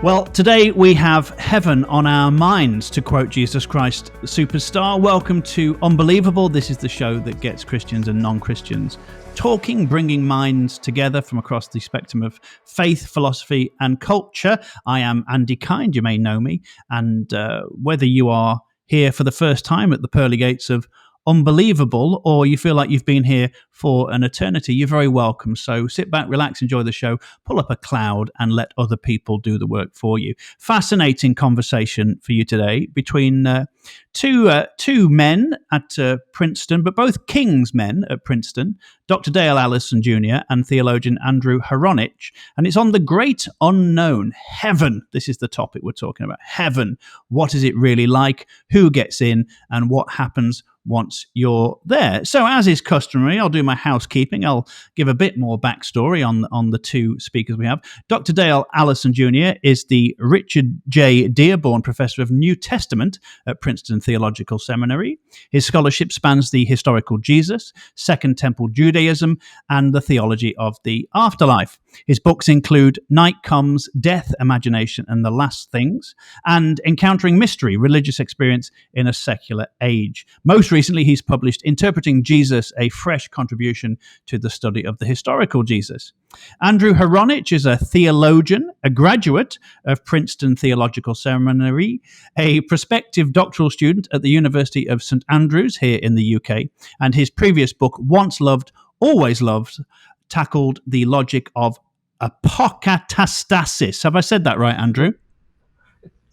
Well, today we have heaven on our minds, to quote Jesus Christ Superstar. Welcome to Unbelievable. This is the show that gets Christians and non-Christians talking, bringing minds together from across the spectrum of faith, philosophy, and culture. I am Andy Kind, you may know me, and whether you are here for the first time at the pearly gates of Unbelievable, or you feel like you've been here for an eternity, you're very welcome. So sit back, relax, enjoy the show, pull up a cloud, and let other people do the work for you. Fascinating conversation for you today between two men at Princeton, but both King's men at Princeton, Dr. Dale Allison Jr. and theologian Andrew Hronich. And it's on the great unknown, heaven. This is the topic we're talking about. Heaven. What is it really like? Who gets in? And what happens once you're there? So, as is customary, I'll do my housekeeping. I'll give a bit more backstory on the two speakers we have. Dr. Dale Allison Jr. is the Richard J. Dearborn Professor of New Testament at Princeton Theological Seminary. His scholarship spans the historical Jesus, Second Temple Judaism, and the theology of the afterlife. His books include Night Comes, Death, Imagination, and the Last Things, and Encountering Mystery, Religious Experience in a Secular Age. Most recently, he's published Interpreting Jesus, a Fresh Contribution to the Study of the Historical Jesus. Andrew Hronich is a theologian, a graduate of Princeton Theological Seminary, a prospective doctoral student at the University of St. Andrews here in the UK, and his previous book, Once Loved, Always Loved, tackled the logic of apokatastasis. Have I said that right, Andrew?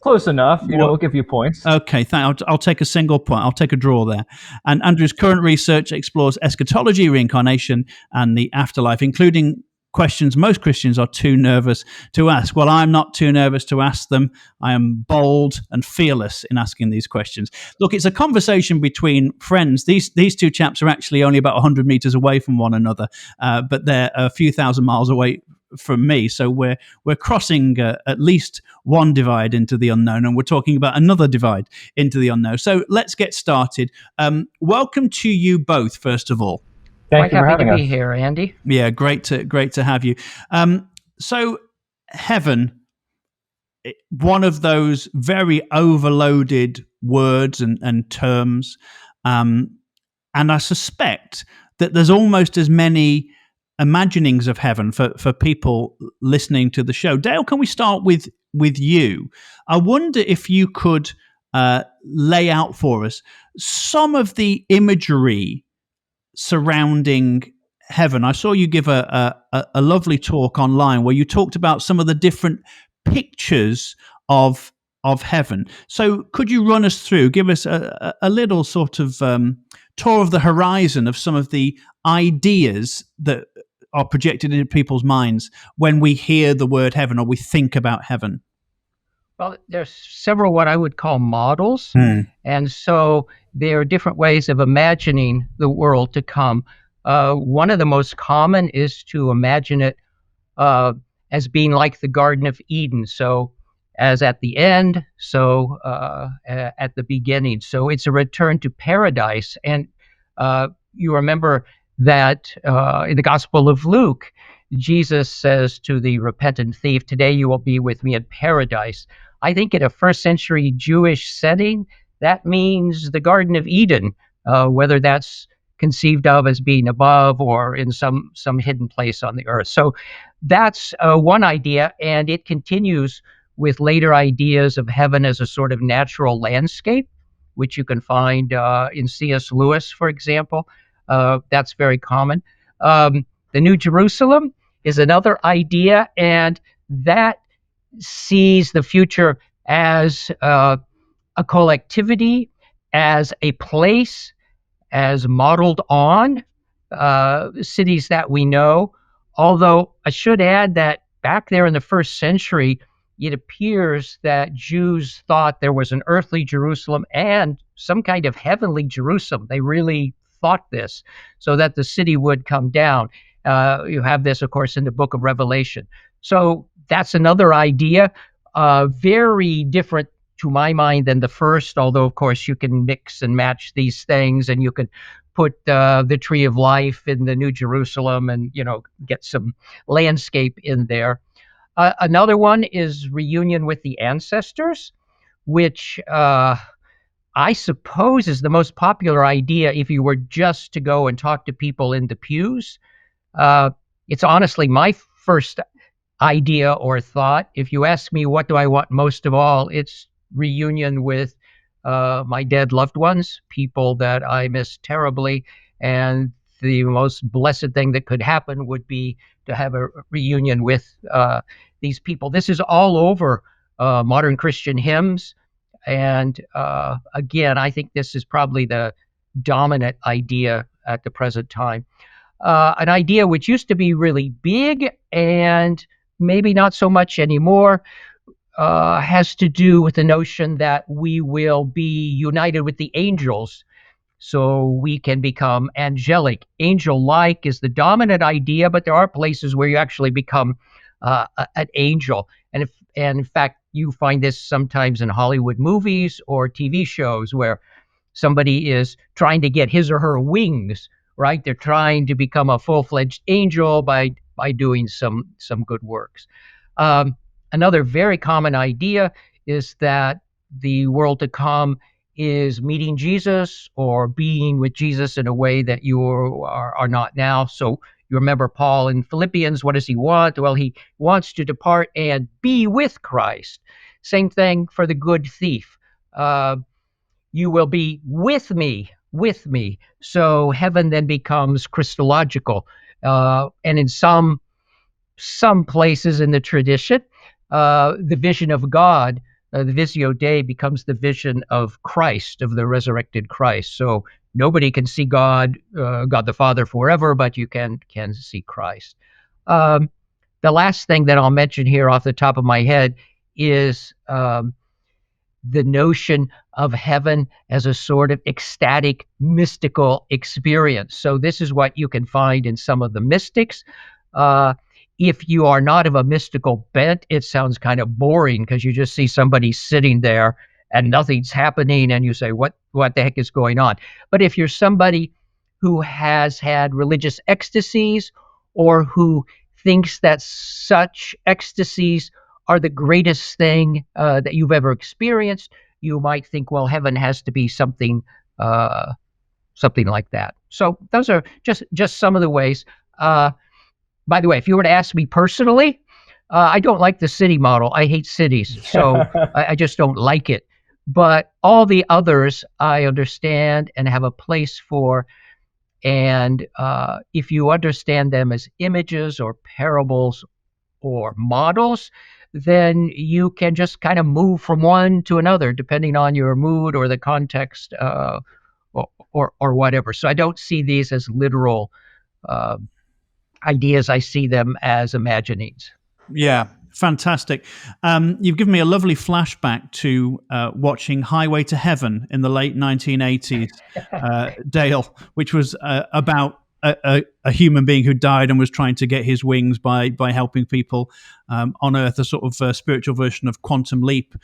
Close enough. We'll give you points. Okay, I'll take a single point. I'll take a draw there. And Andrew's current research explores eschatology, reincarnation, and the afterlife, including questions most Christians are too nervous to ask. Well, I'm not too nervous to ask them. I am bold and fearless in asking these questions. Look, it's a conversation between friends. These two chaps are actually only about 100 meters away from one another, but they're a few thousand miles away from me. So we're crossing at least one divide into the unknown, and we're talking about another divide into the unknown. So let's get started. Welcome to you both, first of all. Thank you for having us. Quite happy to be here, Andy. Yeah, great to have you. So heaven, one of those very overloaded words and terms, and I suspect that there's almost as many imaginings of heaven for people listening to the show. Dale, can we start with you? I wonder if you could lay out for us some of the imagery surrounding heaven. I saw you give a lovely talk online where you talked about some of the different pictures of heaven. So could you run us through, give us a little sort of tour of the horizon of some of the ideas that are projected into people's minds when we hear the word heaven or we think about heaven? Well, there's several what I would call models. And so there are different ways of imagining the world to come. One of the most common is to imagine it as being like the Garden of Eden. So as at the end, so at the beginning. So it's a return to paradise. And you remember that in the Gospel of Luke, Jesus says to the repentant thief, "Today you will be with me in paradise." I think in a first century Jewish setting, that means the Garden of Eden, whether that's conceived of as being above or in some hidden place on the earth. So that's one idea, and it continues with later ideas of heaven as a sort of natural landscape, which you can find in C.S. Lewis, for example. That's very common. The New Jerusalem is another idea, and that sees the future as a collectivity, as a place, as modeled on cities that we know. Although I should add that back there in the first century, it appears that Jews thought there was an earthly Jerusalem and some kind of heavenly Jerusalem. They really thought this, so that the city would come down. You have this, of course, in the book of Revelation. So that's another idea, very different to my mind than the first, although, of course, you can mix and match these things, and you could put the tree of life in the New Jerusalem and, get some landscape in there. Another one is reunion with the ancestors, which I suppose is the most popular idea if you were just to go and talk to people in the pews. It's honestly my first idea or thought. If you ask me what do I want most of all, it's reunion with my dead loved ones, people that I miss terribly. And the most blessed thing that could happen would be to have a reunion with these people. This is all over modern Christian hymns. And again, I think this is probably the dominant idea at the present time. An idea which used to be really big and maybe not so much anymore has to do with the notion that we will be united with the angels so we can become angelic. Angel-like is the dominant idea, but there are places where you actually become an angel. And in fact, you find this sometimes in Hollywood movies or TV shows where somebody is trying to get his or her wings, right? They're trying to become a full-fledged angel by doing some good works. Another very common idea is that the world to come is meeting Jesus or being with Jesus in a way that you are not now. So you remember Paul in Philippians, what does he want? Well, he wants to depart and be with Christ. Same thing for the good thief. You will be with me. So heaven then becomes Christological. And in some places in the tradition, the vision of God, the Visio Dei, becomes the vision of Christ, of the resurrected Christ. So nobody can see God the Father forever, but you can see Christ. The last thing that I'll mention here off the top of my head is the notion of heaven as a sort of ecstatic, mystical experience. So this is what you can find in some of the mystics. If you are not of a mystical bent, it sounds kind of boring because you just see somebody sitting there and nothing's happening and you say, what the heck is going on? But if you're somebody who has had religious ecstasies or who thinks that such ecstasies are the greatest thing that you've ever experienced, you might think, well, heaven has to be something like that. So those are just some of the ways. By the way, if you were to ask me personally, I don't like the city model. I hate cities, so I just don't like it. But all the others I understand and have a place for. And if you understand them as images or parables or models, then you can just kind of move from one to another depending on your mood or the context or whatever. So I don't see these as literal ideas. I see them as imaginings. Yeah, fantastic. You've given me a lovely flashback to watching Highway to Heaven in the late 1980s, Dale, which was about a human being who died and was trying to get his wings by helping people on Earth, a sort of spiritual version of Quantum Leap,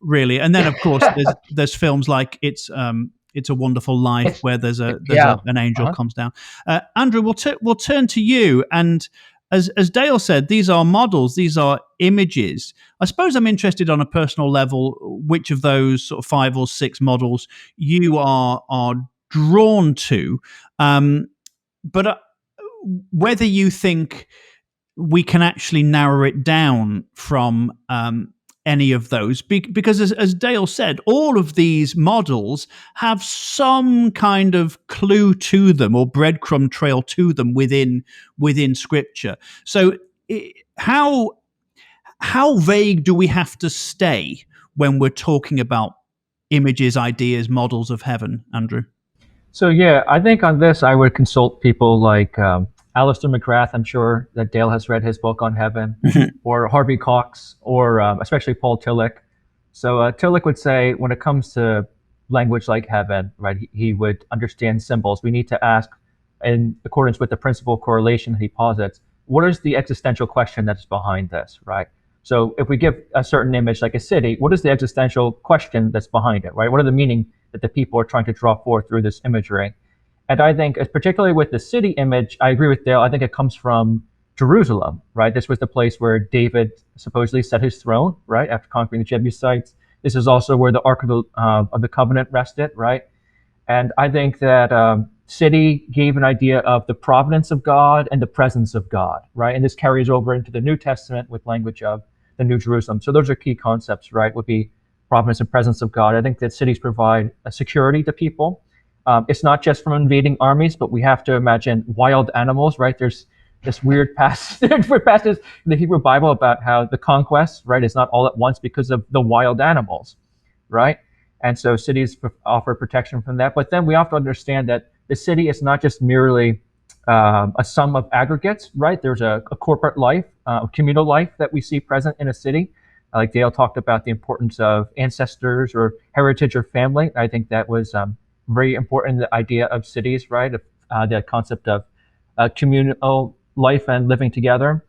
really. And then, of course, there's films like It's a Wonderful Life, where there's an angel comes down. Andrew, we'll turn to you. And as Dale said, these are models, these are images. I suppose I'm interested on a personal level, which of those sort of 5 or 6 models you are drawn to. But whether you think we can actually narrow it down from any of those, because as Dale said, all of these models have some kind of clue to them or breadcrumb trail to them within Scripture. So how vague do we have to stay when we're talking about images, ideas, models of heaven, Andrew? So yeah, I think on this I would consult people like Alistair McGrath. I'm sure that Dale has read his book on heaven, or Harvey Cox, or especially Paul Tillich. So Tillich would say, when it comes to language like heaven, right, he would understand symbols. We need to ask, in accordance with the principle of correlation that he posits, what is the existential question that's behind this, right? So if we give a certain image like a city, what is the existential question that's behind it, right? What are the meaning that the people are trying to draw forth through this imagery? And I think, particularly with the city image, I agree with Dale. I think it comes from Jerusalem, right? This was the place where David supposedly set his throne, right, after conquering the Jebusites. This is also where the Ark of the Covenant rested, right? And I think that city gave an idea of the providence of God and the presence of God, right? And this carries over into the New Testament with language of the New Jerusalem. So those are key concepts, right? Would be providence and presence of God. I think that cities provide a security to people. It's not just from invading armies, but we have to imagine wild animals, right? There's this weird passage in the Hebrew Bible about how the conquest, right, is not all at once because of the wild animals, right? And so cities offer protection from that. But then we have to understand that the city is not just merely a sum of aggregates, right? There's a corporate life, a communal life that we see present in a city. Like Dale talked about the importance of ancestors or heritage or family. I think that was very important, the idea of cities, right? The concept of communal life and living together.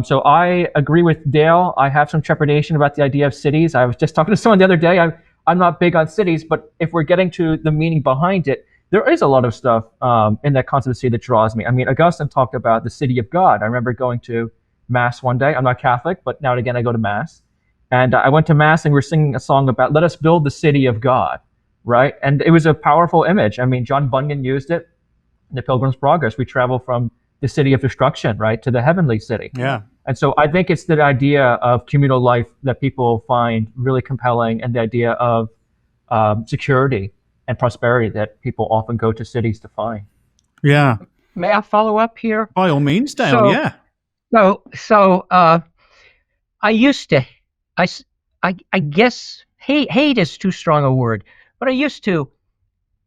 So I agree with Dale. I have some trepidation about the idea of cities. I was just talking to someone the other day. I'm not big on cities, but if we're getting to the meaning behind it, there is a lot of stuff in that concept of city that draws me. I mean, Augustine talked about the city of God. I remember going to Mass one day. I'm not Catholic, but now and again I go to Mass. And I went to Mass and we were singing a song about, let us build the city of God, right? And it was a powerful image. I mean, John Bunyan used it in the Pilgrim's Progress. We travel from the city of destruction, right, to the heavenly city. Yeah. And so I think it's the idea of communal life that people find really compelling, and the idea of security and prosperity that people often go to cities to find. Yeah. May I follow up here? By all means, Dale. Yeah. So I used to, I guess hate is too strong a word, but I used to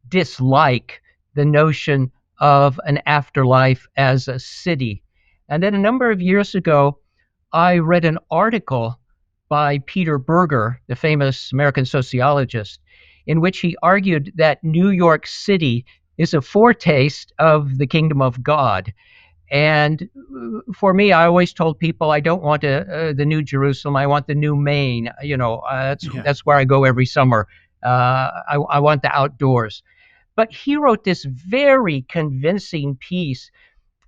dislike the notion of an afterlife as a city. And then a number of years ago, I read an article by Peter Berger, the famous American sociologist, in which he argued that New York City is a foretaste of the kingdom of God. And for me, I always told people I don't want the New Jerusalem. I want the New Maine. That's where I go every summer. I want the outdoors. But he wrote this very convincing piece,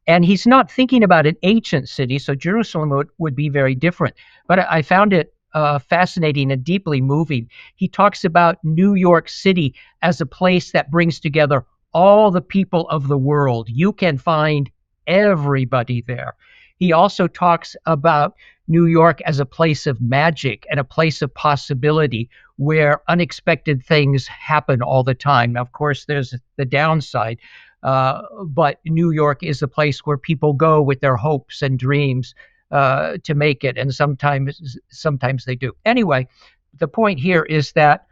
and he's not thinking about an ancient city, so Jerusalem would be very different. But I found it fascinating and deeply moving. He talks about New York City as a place that brings together all the people of the world. You can find everybody there. He also talks about New York as a place of magic and a place of possibility where unexpected things happen all the time. Now, of course, there's the downside, but New York is a place where people go with their hopes and dreams to make it, and sometimes they do. Anyway, the point here is that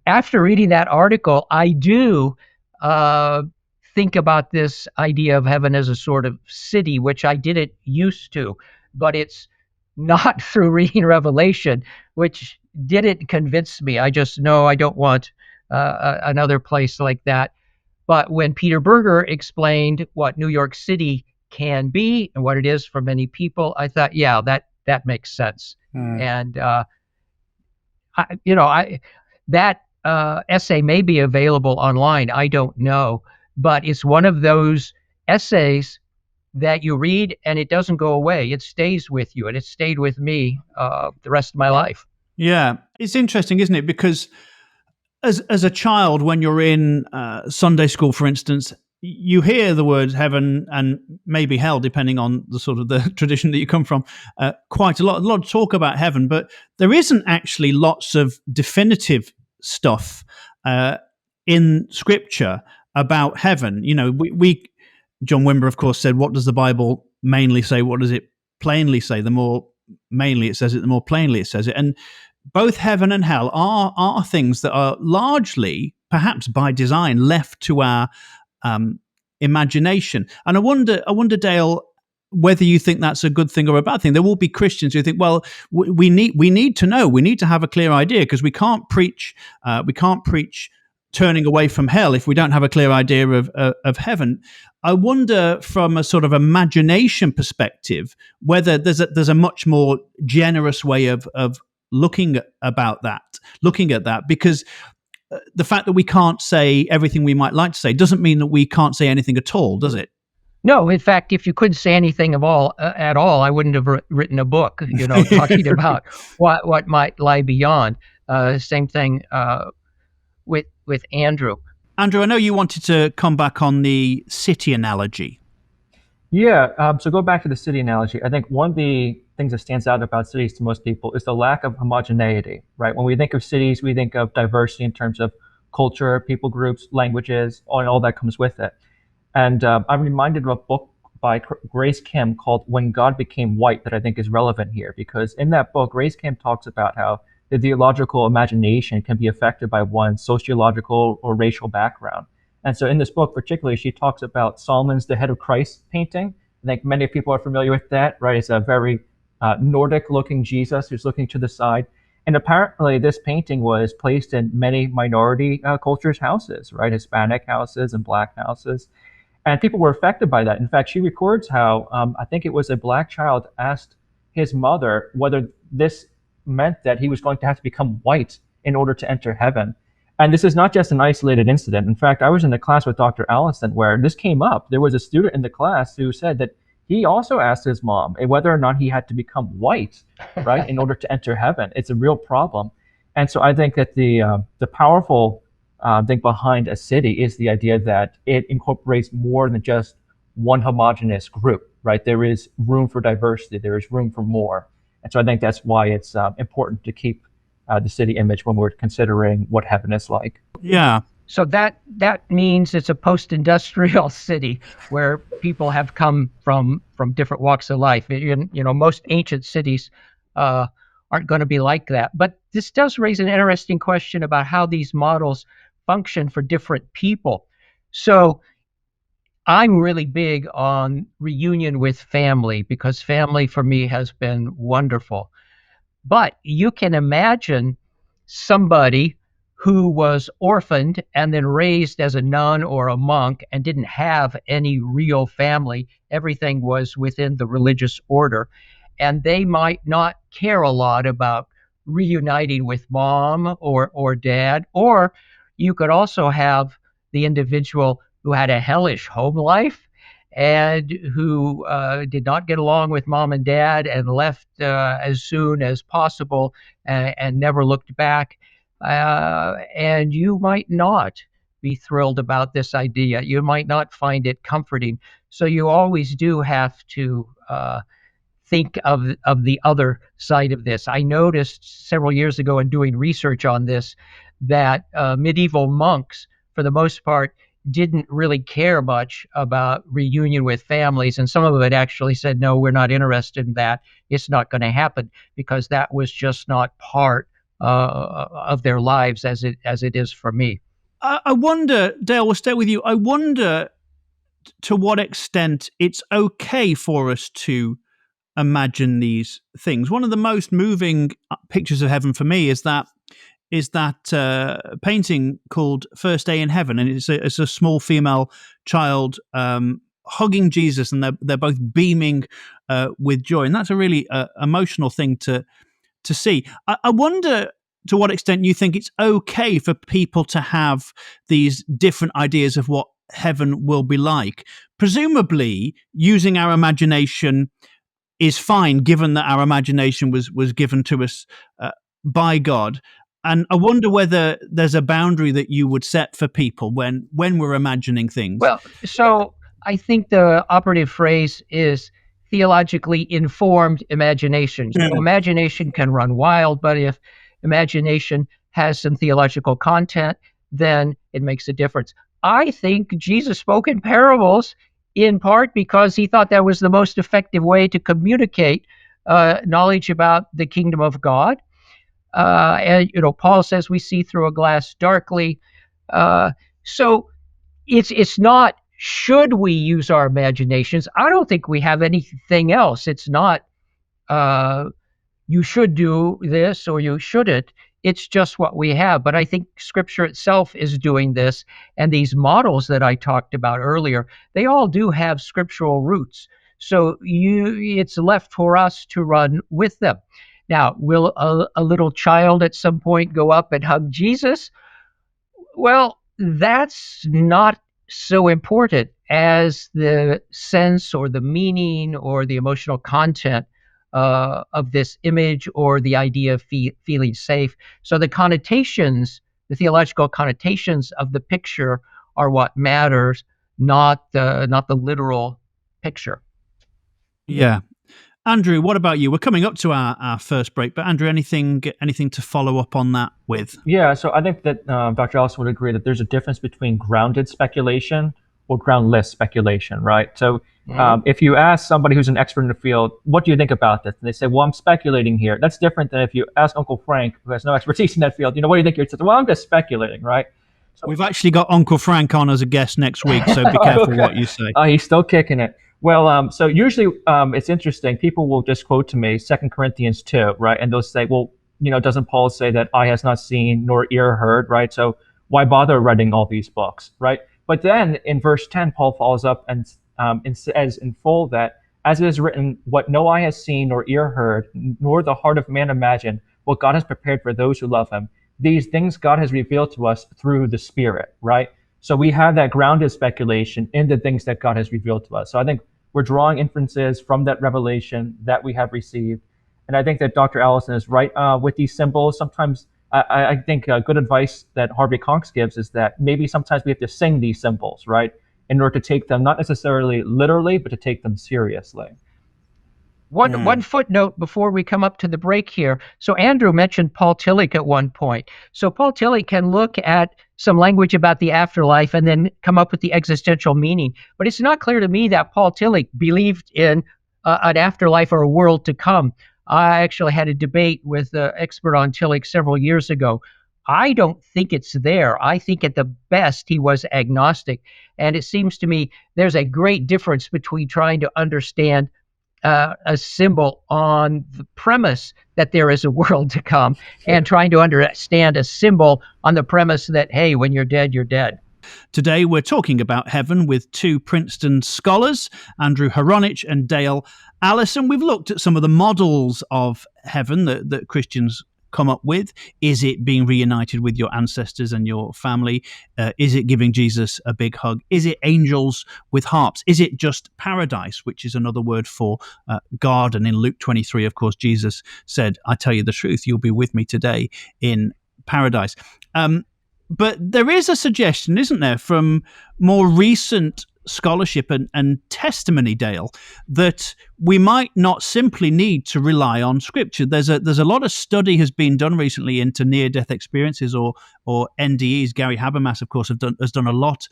after reading that article, I do think about this idea of heaven as a sort of city, which I didn't used to, but it's not through reading Revelation, which didn't convince me. I just know I don't want another place like that. But when Peter Berger explained what New York City can be and what it is for many people, I thought, yeah, that makes sense. And that essay may be available online. I don't know, but it's one of those essays that you read and it doesn't go away. It stays with you, and it stayed with me the rest of my life. Yeah, it's interesting, isn't it? Because as a child, when you're in Sunday school, for instance, you hear the words heaven and maybe hell, depending on the sort of the tradition that you come from, quite a lot of talk about heaven, but there isn't actually lots of definitive stuff in Scripture about heaven. You know, we John Wimber, of course, said, what does the Bible mainly say? What does it plainly say? The more mainly it says it, the more plainly it says it. And both heaven and hell are things that are largely, perhaps by design, left to our imagination. And I wonder, Dale, whether you think that's a good thing or a bad thing. There will be Christians who think, well, we need to know, we need to have a clear idea, because we can't preach turning away from hell if we don't have a clear idea of heaven. I wonder, from a sort of imagination perspective, whether there's a much more generous way of looking at that, because the fact that we can't say everything we might like to say doesn't mean that we can't say anything at all, does it? No, in fact, if you couldn't say anything at all, I wouldn't have written a book, talking about what might lie beyond. Same thing with Andrew. Andrew, I know you wanted to come back on the city analogy. Yeah, so go back to the city analogy. I think one of the things that stands out about cities to most people is the lack of homogeneity, right? When we think of cities, we think of diversity in terms of culture, people groups, languages, and all that comes with it. And I'm reminded of a book by Grace Kim called When God Became White that I think is relevant here, because in that book, Grace Kim talks about how the theological imagination can be affected by one's sociological or racial background. And so in this book, particularly, she talks about Solomon's The Head of Christ painting. I think many people are familiar with that, right? It's a very Nordic looking Jesus who's looking to the side. And apparently, this painting was placed in many minority cultures' houses, right? Hispanic houses and Black houses. And people were affected by that. In fact, she records how I think it was a Black child asked his mother whether this meant that he was going to have to become white in order to enter heaven. And this is not just an isolated incident. In fact, I was in a class with Dr. Allison where this came up. There was a student in the class who said that he also asked his mom whether or not he had to become white, right, in order to enter heaven. It's a real problem. And so I think that the powerful thing behind a city is the idea that it incorporates more than just one homogeneous group, right? There is room for diversity. There is room for more. And so I think that's why it's important to keep the city image when we're considering what heaven is like. Yeah. So that means it's a post-industrial city where people have come from different walks of life. Most ancient cities aren't going to be like that. But this does raise an interesting question about how these models function for different people. So I'm really big on reunion with family because family for me has been wonderful. But you can imagine somebody who was orphaned and then raised as a nun or a monk and didn't have any real family. Everything was within the religious order. And they might not care a lot about reuniting with mom or dad. Or you could also have the individual who had a hellish home life and who did not get along with mom and dad and left as soon as possible and never looked back. And you might not be thrilled about this idea. You might not find it comforting. So you always do have to think of the other side of this. I noticed several years ago in doing research on this that medieval monks, for the most part, didn't really care much about reunion with families. And some of it actually said, no, we're not interested in that. It's not going to happen because that was just not part of their lives as it is for me. I wonder, Dale, we'll stay with you. I wonder to what extent it's okay for us to imagine these things. One of the most moving pictures of heaven for me is that painting called First Day in Heaven, and it's a small female child hugging Jesus, and they're both beaming with joy, and that's a really emotional thing to see. I wonder to what extent you think it's okay for people to have these different ideas of what heaven will be like. Presumably, using our imagination is fine, given that our imagination was given to us by God. And I wonder whether there's a boundary that you would set for people when we're imagining things. Well, so I think the operative phrase is theologically informed imagination. So imagination can run wild, but if imagination has some theological content, then it makes a difference. I think Jesus spoke in parables in part because he thought that was the most effective way to communicate knowledge about the kingdom of God. And Paul says we see through a glass darkly. So it's not should we use our imaginations. I don't think we have anything else. It's not you should do this or you shouldn't. It's just what we have. But I think Scripture itself is doing this. And these models that I talked about earlier, they all do have scriptural roots. So it's left for us to run with them. Now, will a little child at some point go up and hug Jesus? Well, that's not so important as the sense or the meaning or the emotional content of this image or the idea of feeling safe. So the connotations, the theological connotations of the picture are what matters, not the literal picture. Yeah. Andrew, what about you? We're coming up to our first break, but Andrew, anything to follow up on that with? Yeah, so I think that Dr. Allison would agree that there's a difference between grounded speculation or groundless speculation, right? So if you ask somebody who's an expert in the field, what do you think about this? And they say, well, I'm speculating here. That's different than if you ask Uncle Frank, who has no expertise in that field, what do you think? You're saying, well, I'm just speculating, right? We've actually got Uncle Frank on as a guest next week, so be careful what you say. He's still kicking it. Well, so usually it's interesting. People will just quote to me 2 Corinthians 2, right? And they'll say, well, doesn't Paul say that eye has not seen nor ear heard, right? So why bother writing all these books, right? But then in verse 10, Paul follows up and says in full that, as it is written, what no eye has seen nor ear heard, nor the heart of man imagined, what God has prepared for those who love him. These things God has revealed to us through the Spirit, right? So we have that grounded speculation in the things that God has revealed to us. So I think we're drawing inferences from that revelation that we have received. And I think that Dr. Allison is right with these symbols. Sometimes I think good advice that Harvey Cox gives is that maybe sometimes we have to sing these symbols, right? In order to take them not necessarily literally, but to take them seriously. One footnote before we come up to the break here. So Andrew mentioned Paul Tillich at one point. So Paul Tillich can look at some language about the afterlife and then come up with the existential meaning. But it's not clear to me that Paul Tillich believed in an afterlife or a world to come. I actually had a debate with an expert on Tillich several years ago. I don't think it's there. I think at the best he was agnostic. And it seems to me there's a great difference between trying to understand a symbol on the premise that there is a world to come and trying to understand a symbol on the premise that, hey, when you're dead, you're dead. Today, we're talking about heaven with two Princeton scholars, Andrew Hronich and Dale Allison. We've looked at some of the models of heaven that Christians come up with. Is it being reunited with your ancestors and your family? Is it giving Jesus a big hug? Is it angels with harps? Is it just paradise, which is another word for garden? In Luke 23, of course, Jesus said, I tell you the truth, you'll be with me today in paradise. But there is a suggestion, isn't there, from more recent scholarship and testimony, Dale, that we might not simply need to rely on Scripture. There's a lot of study has been done recently into near-death experiences or NDEs. Gary Habermas, of course, has done a lot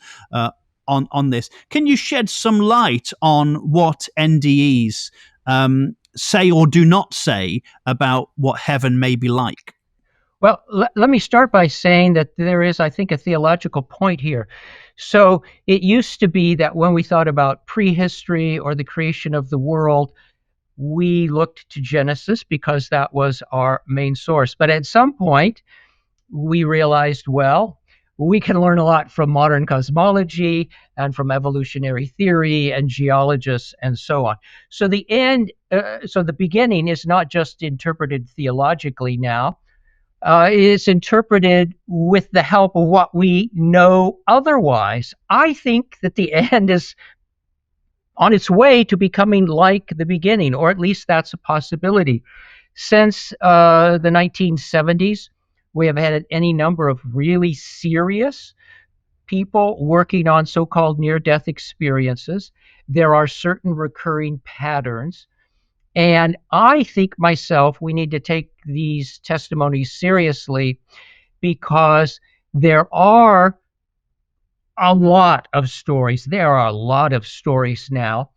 on this. Can you shed some light on what NDEs say or do not say about what heaven may be like? Well, let me start by saying that there is, I think, a theological point here. So it used to be that when we thought about prehistory or the creation of the world, we looked to Genesis because that was our main source. But at some point, we realized, well, we can learn a lot from modern cosmology and from evolutionary theory and geologists and so on. So the beginning is not just interpreted theologically now. It's interpreted with the help of what we know otherwise. I think that the end is on its way to becoming like the beginning, or at least that's a possibility. Since the 1970s, we have had any number of really serious people working on so-called near-death experiences. There are certain recurring patterns. And I think myself, we need to take these testimonies seriously because there are a lot of stories. There are a lot of stories now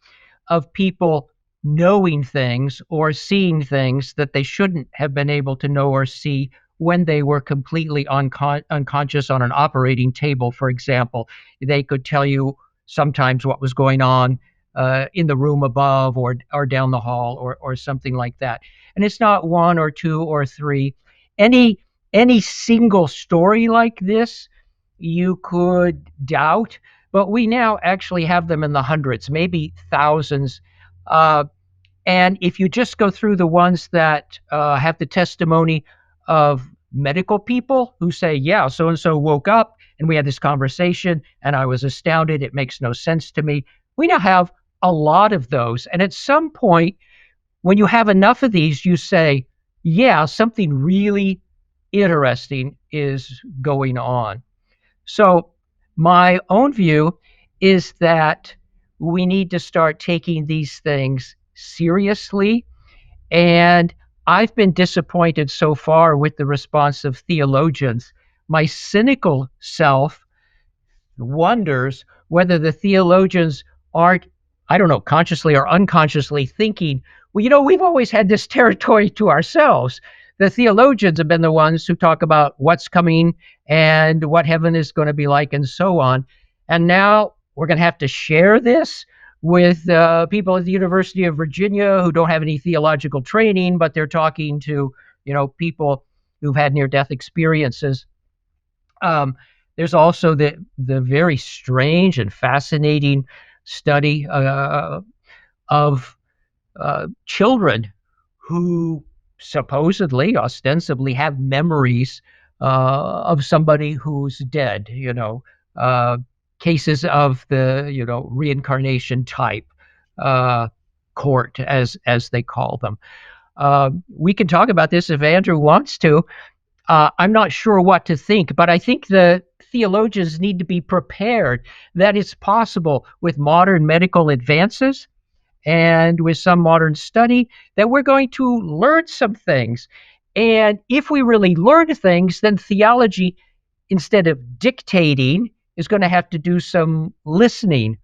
of people knowing things or seeing things that they shouldn't have been able to know or see when they were completely unconscious on an operating table, for example. They could tell you sometimes what was going on in the room above or down the hall or something like that. And it's not one or two or three. Any single story like this you could doubt, but we now actually have them in the hundreds, maybe thousands. And if you just go through the ones that have the testimony of medical people who say, yeah, so-and-so woke up And we had this conversation, and I was astounded. It makes no sense to me. We now have a lot of those. And at some point, when you have enough of these, you say, yeah, something really interesting is going on. So my own view is that we need to start taking these things seriously. And I've been disappointed so far with the response of theologians. My cynical self wonders whether the theologians aren't, I don't know, consciously or unconsciously thinking, well, we've always had this territory to ourselves. The theologians have been the ones who talk about what's coming and what heaven is going to be like and so on. And now we're going to have to share this with people at the University of Virginia who don't have any theological training, but they're talking to, people who've had near-death experiences. There's also the very strange and fascinating study of children who supposedly, ostensibly, have memories of somebody who's dead. Cases of the reincarnation type court, as they call them. We can talk about this if Andrew wants to. I'm not sure what to think, but I think the theologians need to be prepared that it's possible with modern medical advances and with some modern study that we're going to learn some things. And if we really learn things, then theology, instead of dictating, is going to have to do some listening.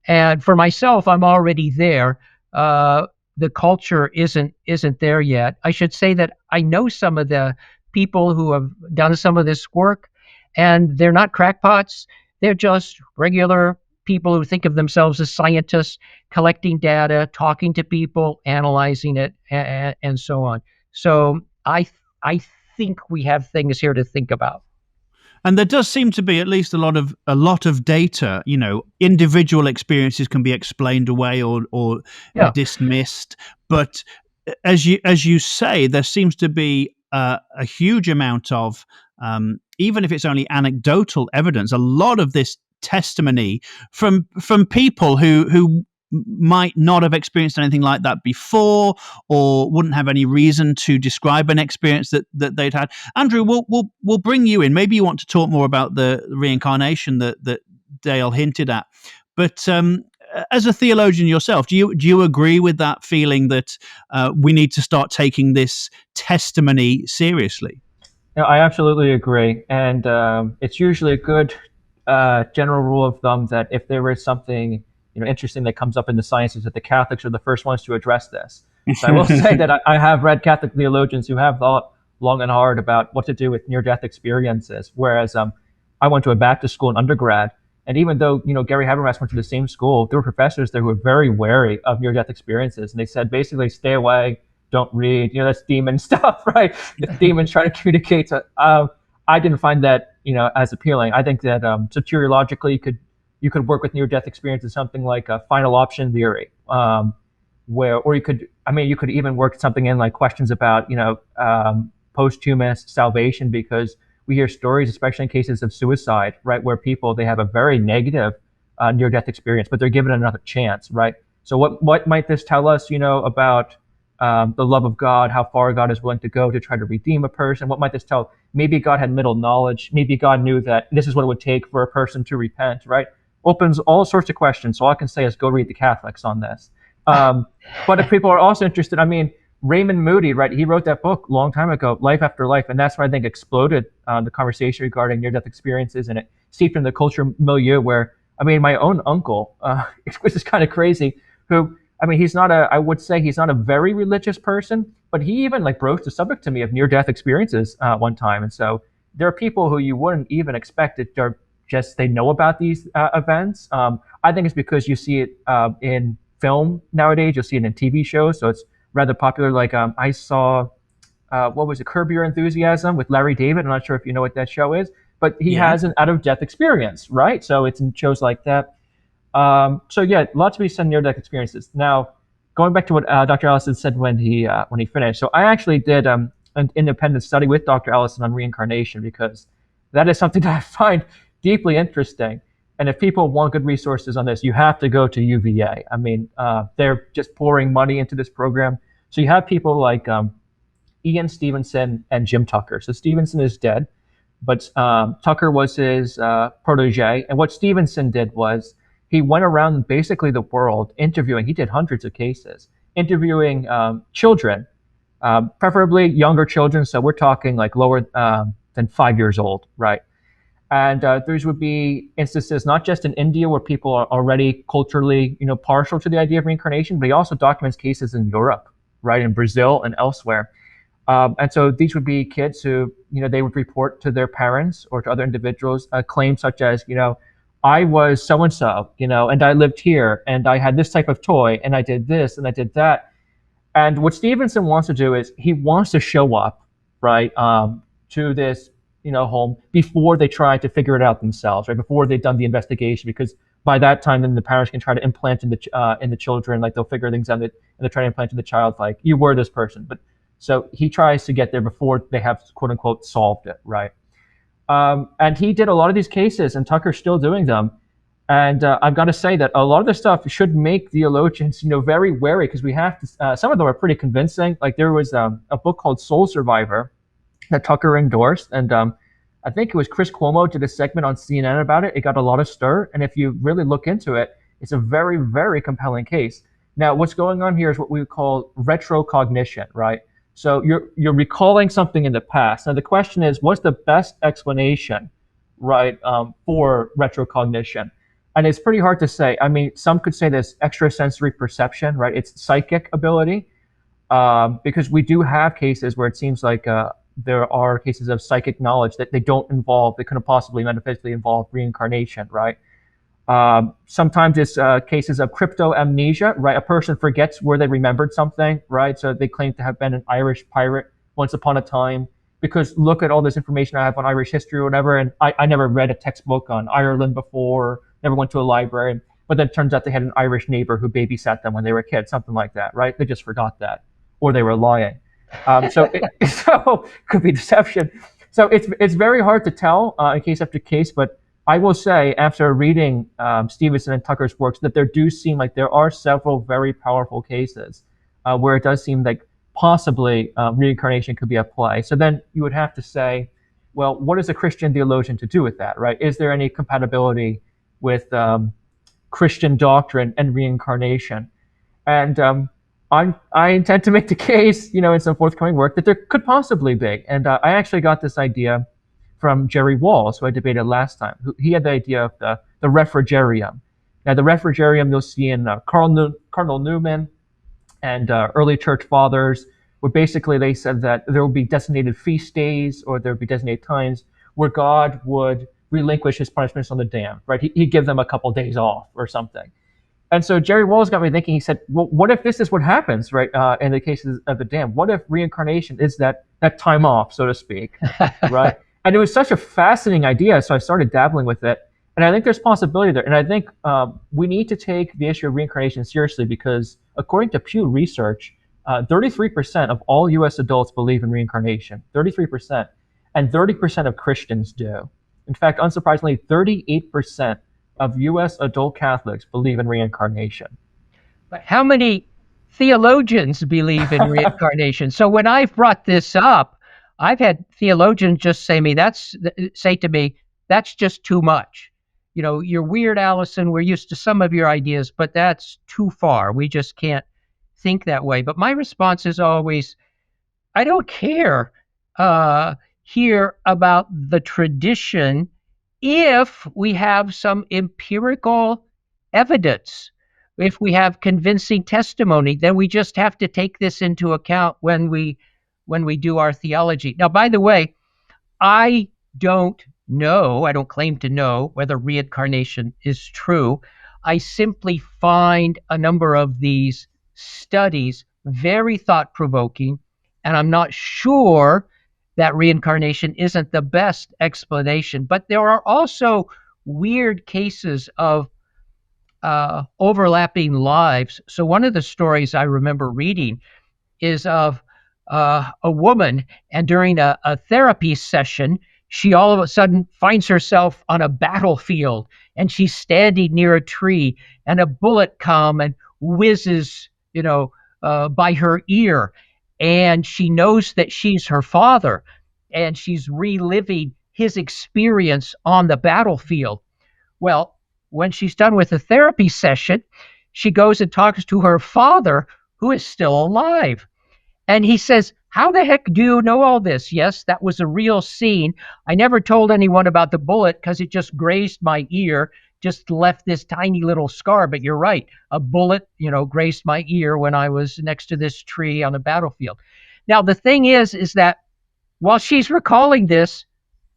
And for myself, I'm already there. The culture isn't there yet. I should say that I know some of the people who have done some of this work, and they're not crackpots. They're just regular people who think of themselves as scientists, collecting data, talking to people, analyzing it, and so on. So I think we have things here to think about. And there does seem to be at least a lot of data. Individual experiences can be explained away or dismissed, but as you say, there seems to be a huge amount of, even if it's only anecdotal evidence, a lot of this testimony from people who might not have experienced anything like that before, or wouldn't have any reason to describe an experience that they'd had. Andrew, we'll bring you in. Maybe you want to talk more about the reincarnation that Dale hinted at, but as a theologian yourself, do you agree with that feeling that we need to start taking this testimony seriously? No, I absolutely agree, and it's usually a good general rule of thumb that if there is something interesting that comes up in the sciences, that the Catholics are the first ones to address this. So I will say that I have read Catholic theologians who have thought long and hard about what to do with near-death experiences, whereas I went to a Baptist school in undergrad. And even though, Gary Habermas went to the same school, there were professors there who were very wary of near-death experiences. And they said, basically, stay away, don't read, that's demon stuff, right? If demons try to communicate. I didn't find that, as appealing. I think that soteriologically, you could work with near-death experiences, something like a final option theory, or you could even work something in like questions about, posthumous salvation, because we hear stories, especially in cases of suicide, right, where they have a very negative near-death experience, but they're given another chance, right? So what might this tell us, about the love of God, how far God is willing to go to try to redeem a person? What might this tell? Maybe God had middle knowledge. Maybe God knew that this is what it would take for a person to repent, right? Opens all sorts of questions. So all I can say is go read the Catholics on this. But if people are also interested, Raymond Moody, right? He wrote that book a long time ago, Life After Life, and that's what I think exploded the conversation regarding near-death experiences, and it seeped into the culture milieu where, my own uncle, which is kind of crazy, who, I would say he's not a very religious person, but he even broached the subject to me of near-death experiences one time. And so there are people who you wouldn't even expect it, they know about these events. I think it's because you see it in film nowadays, you'll see it in TV shows, so it's rather popular. I saw, what was it, Curb Your Enthusiasm with Larry David. I'm not sure if you know what that show is, but he has an out-of-death experience, right? So it's in shows like that. So yeah, lots of these near-death experiences. Now, going back to what Dr. Allison said when he finished. So I actually did an independent study with Dr. Allison on reincarnation, because that is something that I find deeply interesting. And if people want good resources on this, you have to go to UVA. I mean, they're just pouring money into this program. So you have people like Ian Stevenson and Jim Tucker. So Stevenson is dead, but Tucker was his protege. And what Stevenson did was he went around basically the world interviewing. He did hundreds of cases, interviewing children, preferably younger children. So we're talking like lower than 5 years old, right? And these would be instances not just in India where people are already culturally, partial to the idea of reincarnation, but he also documents cases in Europe, right, in Brazil and elsewhere. And so these would be kids who, they would report to their parents or to other individuals claims such as, I was so-and-so, and I lived here and I had this type of toy and I did this and I did that. And what Stevenson wants to do is he wants to show up, right, to this, home before they try to figure it out themselves, right, before they've done the investigation, because by that time, then the parents can try to implant in the children, like they'll figure things out and they'll try to implant in the child, like you were this person. But so he tries to get there before they have quote unquote solved it, right? And he did a lot of these cases, and Tucker's still doing them. And I've got to say that a lot of this stuff should make theologians, very wary, because we have to. Some of them are pretty convincing. Like there was a book called Soul Survivor that Tucker endorsed, and I think it was Chris Cuomo did a segment on CNN about it. It got a lot of stir, and if you really look into it, it's a very, very compelling case. Now, what's going on here is what we would call retrocognition, right? So you're recalling something in the past. Now the question is, what's the best explanation, right, for retrocognition? And it's pretty hard to say. I mean, some could say this extrasensory perception, right? It's psychic ability, because we do have cases where it seems like there are cases of psychic knowledge that they couldn't possibly metaphysically involve reincarnation, right? Sometimes it's cases of cryptomnesia, right? A person forgets where they remembered something, right? So they claim to have been an Irish pirate once upon a time because look at all this information I have on Irish history or whatever, and I never read a textbook on Ireland before, never went to a library, but then it turns out they had an Irish neighbor who babysat them when they were kids, something like that, right? They just forgot that, or they were lying. So could be deception. So it's very hard to tell in case after case, but I will say after reading Stevenson and Tucker's works that there do seem like there are several very powerful cases where it does seem like possibly reincarnation could be at play. So then you would have to say, well, what is a Christian theologian to do with that, right? Is there any compatibility with Christian doctrine and reincarnation? And I intend to make the case, in some forthcoming work that there could possibly be. And I actually got this idea from Jerry Walls, who I debated last time. He had the idea of the refrigerium. Now, the refrigerium you'll see in Cardinal Newman and early church fathers, where basically they said that there would be designated feast days or there would be designated times where God would relinquish his punishments on the damned, right? He'd give them a couple days off or something. And so Jerry Walls got me thinking. He said, well, what if this is what happens, right, in the cases of the damned? What if reincarnation is that time off, so to speak, right? And it was such a fascinating idea, so I started dabbling with it. And I think there's possibility there. And I think we need to take the issue of reincarnation seriously because according to Pew Research, 33% of all U.S. adults believe in reincarnation, 33%, and 30% of Christians do. In fact, unsurprisingly, 38% of U.S. adult Catholics believe in reincarnation. But how many theologians believe in reincarnation? So when I've brought this up, I've had theologians just say to me, that's just too much. You're weird, Allison. We're used to some of your ideas, but that's too far. We just can't think that way. But my response is always, I don't care here about the tradition if we have some empirical evidence. If we have convincing testimony, then we just have to take this into account when we do our theology. Now, by the way, I don't claim to know whether reincarnation is true. I simply find a number of these studies very thought-provoking, and I'm not sure that reincarnation isn't the best explanation. But there are also weird cases of overlapping lives. So one of the stories I remember reading is of a woman, and during a therapy session, she all of a sudden finds herself on a battlefield, and she's standing near a tree, and a bullet comes and whizzes, by her ear, and she knows that she's her father, and she's reliving his experience on the battlefield. Well, when she's done with the therapy session, she goes and talks to her father, who is still alive. And he says, "How the heck do you know all this?" "Yes, that was a real scene. I never told anyone about the bullet because it just grazed my ear, just left this tiny little scar. But you're right. A bullet, grazed my ear when I was next to this tree on the battlefield." Now, the thing is that while she's recalling this,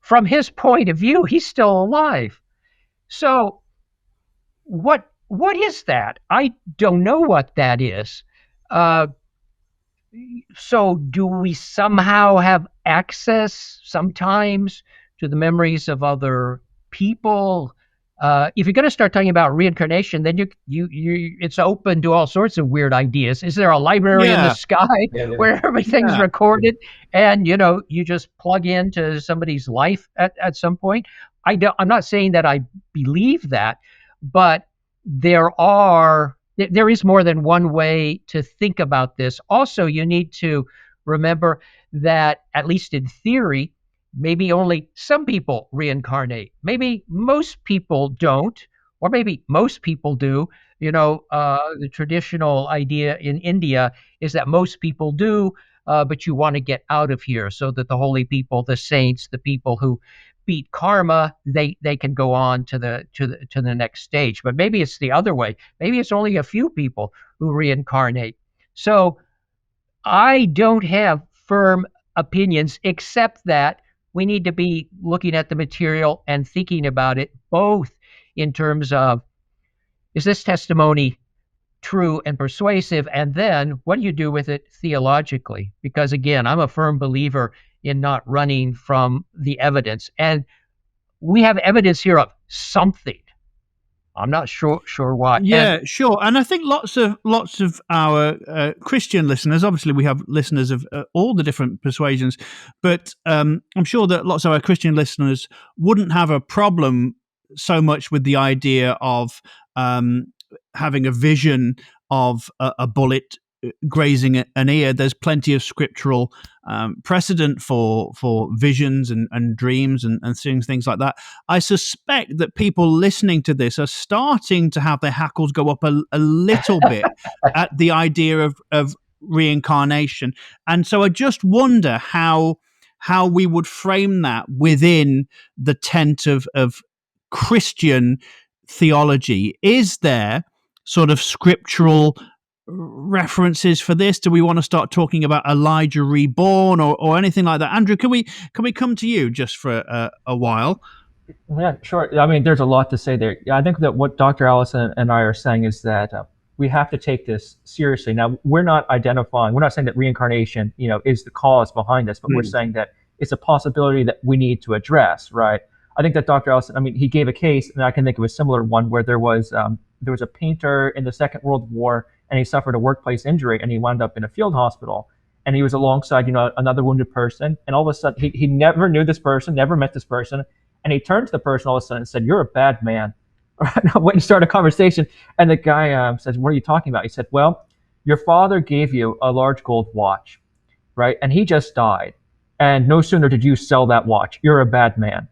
from his point of view, he's still alive. So what is that? I don't know what that is. So do we somehow have access sometimes to the memories of other people? If you're going to start talking about reincarnation, then it's open to all sorts of weird ideas. Is there a library in the sky where everything's recorded, and you just plug into somebody's life at some point? I'm not saying that I believe that, but there is more than one way to think about this. Also, you need to remember that, at least in theory, maybe only some people reincarnate. Maybe most people don't, or maybe most people do. The traditional idea in India is that most people do, but you want to get out of here so that the holy people, the saints, the people who beat karma, they can go on to the next stage. But maybe it's the other way. Maybe it's only a few people who reincarnate. So I don't have firm opinions, except that we need to be looking at the material and thinking about it, both in terms of, is this testimony true and persuasive, and then what do you do with it theologically? Because again, I'm a firm believer in not running from the evidence, and we have evidence here of something. I'm not sure what. Yeah, sure. And I think lots of our Christian listeners, obviously we have listeners of all the different persuasions, but I'm sure that lots of our Christian listeners wouldn't have a problem so much with the idea of having a vision of a bullet grazing an ear. There's plenty of scriptural precedent for visions and dreams and seeing things like that. I suspect that people listening to this are starting to have their hackles go up a little bit at the idea of reincarnation. And so I just wonder how we would frame that within the tent of Christian theology. Is there sort of scriptural references for this? Do we want to start talking about Elijah reborn or anything like that? Andrew, can we come to you just for a while? Yeah, sure. I mean, there's a lot to say there. I think that what Dr. Allison and I are saying is that we have to take this seriously. Now, we're not saying that reincarnation, is the cause behind this, but we're saying that it's a possibility that we need to address, right? I think that Dr. Allison, he gave a case, and I can think of a similar one where there was a painter in the Second World War, and he suffered a workplace injury, and he wound up in a field hospital, and he was alongside, another wounded person, and all of a sudden, he never knew this person, never met this person, and he turned to the person all of a sudden and said, "You're a bad man." I went and started a conversation, and the guy says, "What are you talking about?" He said, "Well, your father gave you a large gold watch, right? And he just died, and no sooner did you sell that watch. You're a bad man."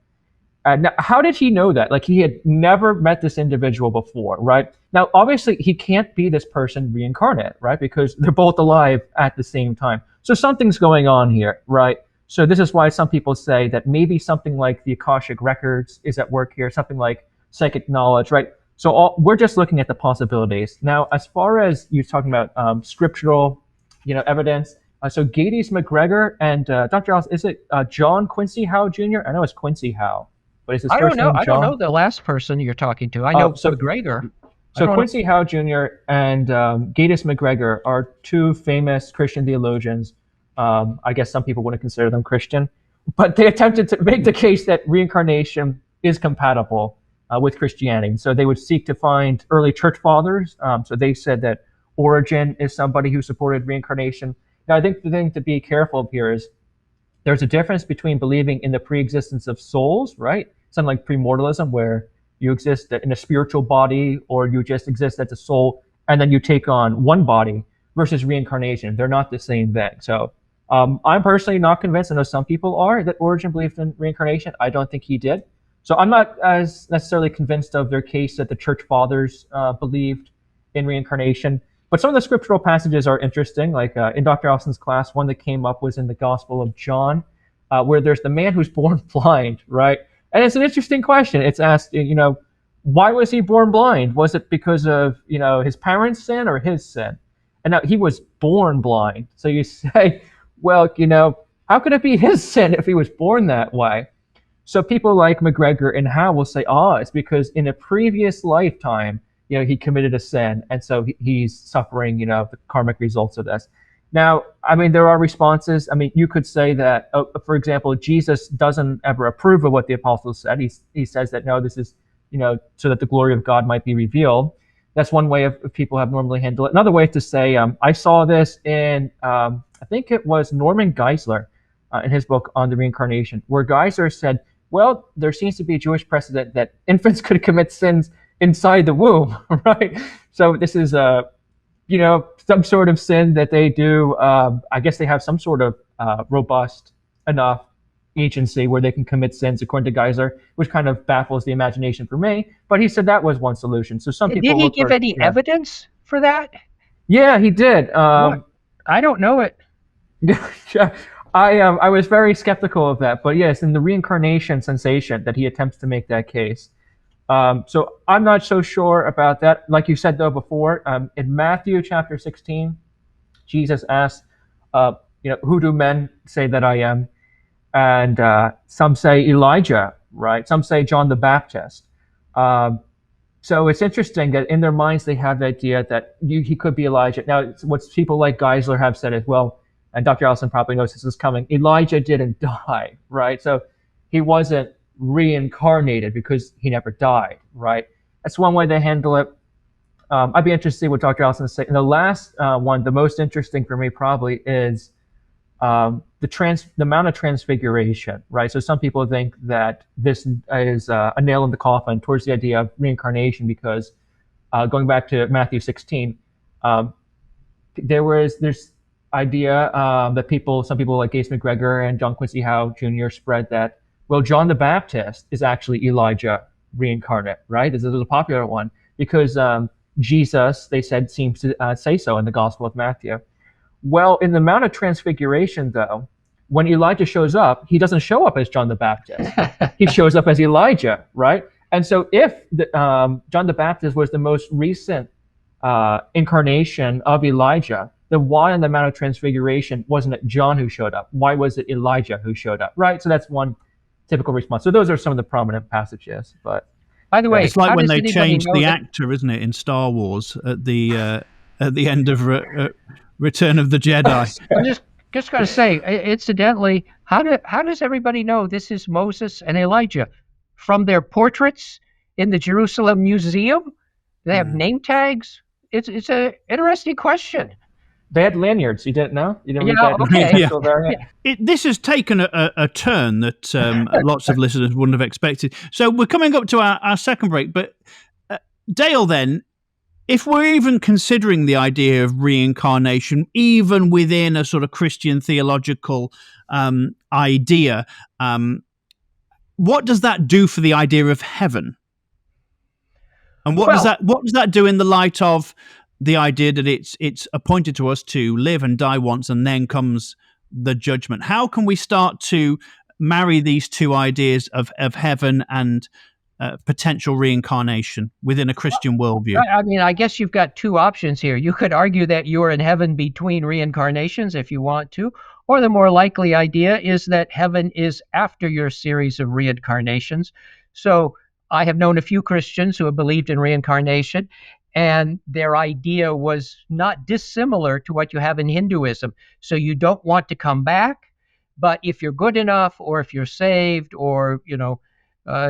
Now, how did he know that? Like, he had never met this individual before, right? Now, obviously, he can't be this person reincarnate, right? Because they're both alive at the same time. So something's going on here, right? So this is why some people say that maybe something like the Akashic records is at work here, something like psychic knowledge, right? So we're just looking at the possibilities. Now, as far as you're talking about scriptural, evidence, so Gates McGregor and Dr. Allison, is it John Quincy Howe Jr.? I know it's Quincy Howe. But is his first name John? I don't know the last person you're talking to. I know McGregor. So Quincy Howe Jr. and Gates McGregor are two famous Christian theologians. I guess some people wouldn't consider them Christian, but they attempted to make the case that reincarnation is compatible with Christianity. So they would seek to find early church fathers. So they said that Origen is somebody who supported reincarnation. Now, I think the thing to be careful of here is there's a difference between believing in the pre-existence of souls, right? Something like premortalism, where you exist in a spiritual body or you just exist as a soul and then you take on one body, versus reincarnation. They're not the same thing. So I'm personally not convinced. I know some people are, that Origen believed in reincarnation. I don't think he did. So I'm not as necessarily convinced of their case that the church fathers believed in reincarnation. But some of the scriptural passages are interesting. Like in Dr. Allison's class, one that came up was in the Gospel of John, where there's the man who's born blind, right? And it's an interesting question. It's asked, why was he born blind? Was it because of, his parents' sin or his sin? And now he was born blind. So you say, well, how could it be his sin if he was born that way? So people like McGregor and Howe will say, it's because in a previous lifetime, he committed a sin. And so he's suffering, the karmic results of this. Now, there are responses. You could say that, for example, Jesus doesn't ever approve of what the apostles said. He says that, no, this is, so that the glory of God might be revealed. That's one way of people have normally handled it. Another way to say, I saw this in, I think it was Norman Geisler in his book on the reincarnation, where Geisler said, well, there seems to be a Jewish precedent that infants could commit sins inside the womb, right? So this is, some sort of sin that they do. I guess they have some sort of robust enough agency where they can commit sins, according to Geisler, which kind of baffles the imagination for me. But he said that was one solution. So some people did he give any evidence for that? Yeah, he did. I don't know it. I was very skeptical of that, but yes, in the reincarnation sensation that he attempts to make that case. So I'm not so sure about that. Like you said though before, in Matthew chapter 16, Jesus asks, who do men say that I am? And some say Elijah, right? Some say John the Baptist. So it's interesting that in their minds they have the idea that he could be Elijah. Now, what people like Geisler have said as well, and Dr. Allison probably knows this is coming, Elijah didn't die, right? So he wasn't reincarnated because he never died, right? That's one way they handle it. I'd be interested to see what Dr. Allison says. And the last one, the most interesting for me probably is the amount of transfiguration, right? So some people think that this is a nail in the coffin towards the idea of reincarnation because going back to Matthew 16, there's idea that some people like Gates McGregor and John Quincy Howe Jr. spread that, well, John the Baptist is actually Elijah reincarnate, right? This is a popular one because Jesus, they said, seems to say so in the Gospel of Matthew. Well, in the Mount of Transfiguration, though, when Elijah shows up, he doesn't show up as John the Baptist. He shows up as Elijah, right? And so if John the Baptist was the most recent incarnation of Elijah, then why on the Mount of Transfiguration wasn't it John who showed up? Why was it Elijah who showed up, right? So that's one typical response. So those are some of the prominent passages. But by the way, it's like when they changed the actor, isn't it, in Star Wars at the end of Return of the Jedi. I'm just going to say, incidentally, how does everybody know this is Moses and Elijah? From their portraits in the Jerusalem Museum? They have name tags? It's an interesting question. They had lanyards. You didn't know? You didn't read that? Okay. This has taken a turn that lots of listeners wouldn't have expected. So we're coming up to our second break. But Dale, then, if we're even considering the idea of reincarnation, even within a sort of Christian theological idea, what does that do for the idea of heaven? And what does that do in the light of the idea that it's appointed to us to live and die once, and then comes the judgment? How can we start to marry these two ideas of heaven and potential reincarnation within a Christian worldview? I guess you've got two options here. You could argue that you're in heaven between reincarnations if you want to, or the more likely idea is that heaven is after your series of reincarnations. So I have known a few Christians who have believed in reincarnation, and their idea was not dissimilar to what you have in Hinduism. So you don't want to come back, but if you're good enough, or if you're saved, or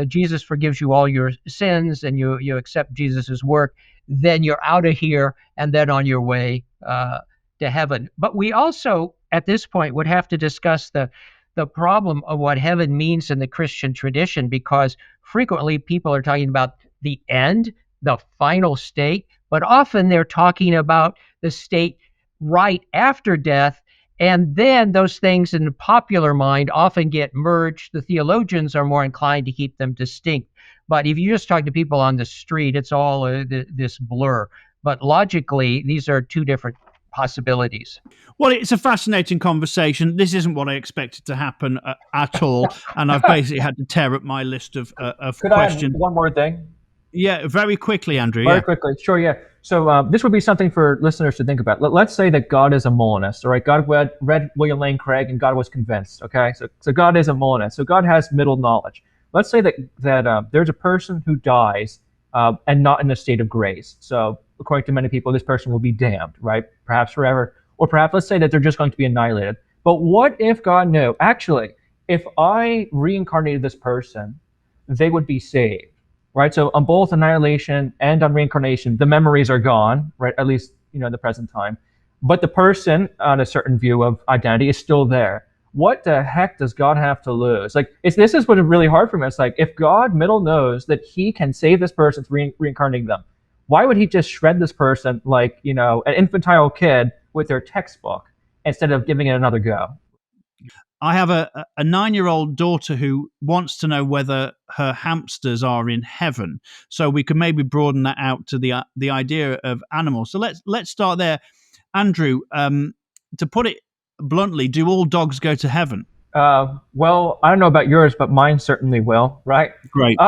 Jesus forgives you all your sins and you accept Jesus's work, then you're out of here and then on your way to heaven. But we also, at this point, would have to discuss the the problem of what heaven means in the Christian tradition, because frequently people are talking about the end, the final state, but often they're talking about the state right after death. And then those things in the popular mind often get merged. The theologians are more inclined to keep them distinct. But if you just talk to people on the street, it's all this blur. But logically, these are two different possibilities. Well, it's a fascinating conversation. This isn't what I expected to happen at all, and I've basically had to tear up my list of Could questions. I add one more thing? Yeah, very quickly, Andrew. Very quickly. Sure, yeah. So this would be something for listeners to think about. Let's say that God is a Molinist, all right? God read William Lane Craig and God was convinced, okay? So God is a Molinist. So God has middle knowledge. Let's say that there's a person who dies and not in a state of grace. So according to many people, this person will be damned, right? Perhaps forever. Or perhaps let's say that they're just going to be annihilated. But what if God knew, actually, if I reincarnated this person, they would be saved? Right, so on both annihilation and on reincarnation, the memories are gone, right? At least in the present time, but the person on a certain view of identity is still there. What the heck does God have to lose? Like, this is what is really hard for me. It's like, if God middle knows that He can save this person through reincarnating them, why would He just shred this person like an infantile kid with their textbook instead of giving it another go? I have a 9-year-old daughter who wants to know whether her hamsters are in heaven. So we could maybe broaden that out to the idea of animals. So let's start there, Andrew. To put it bluntly, do all dogs go to heaven? Well, I don't know about yours, but mine certainly will. Right? Great.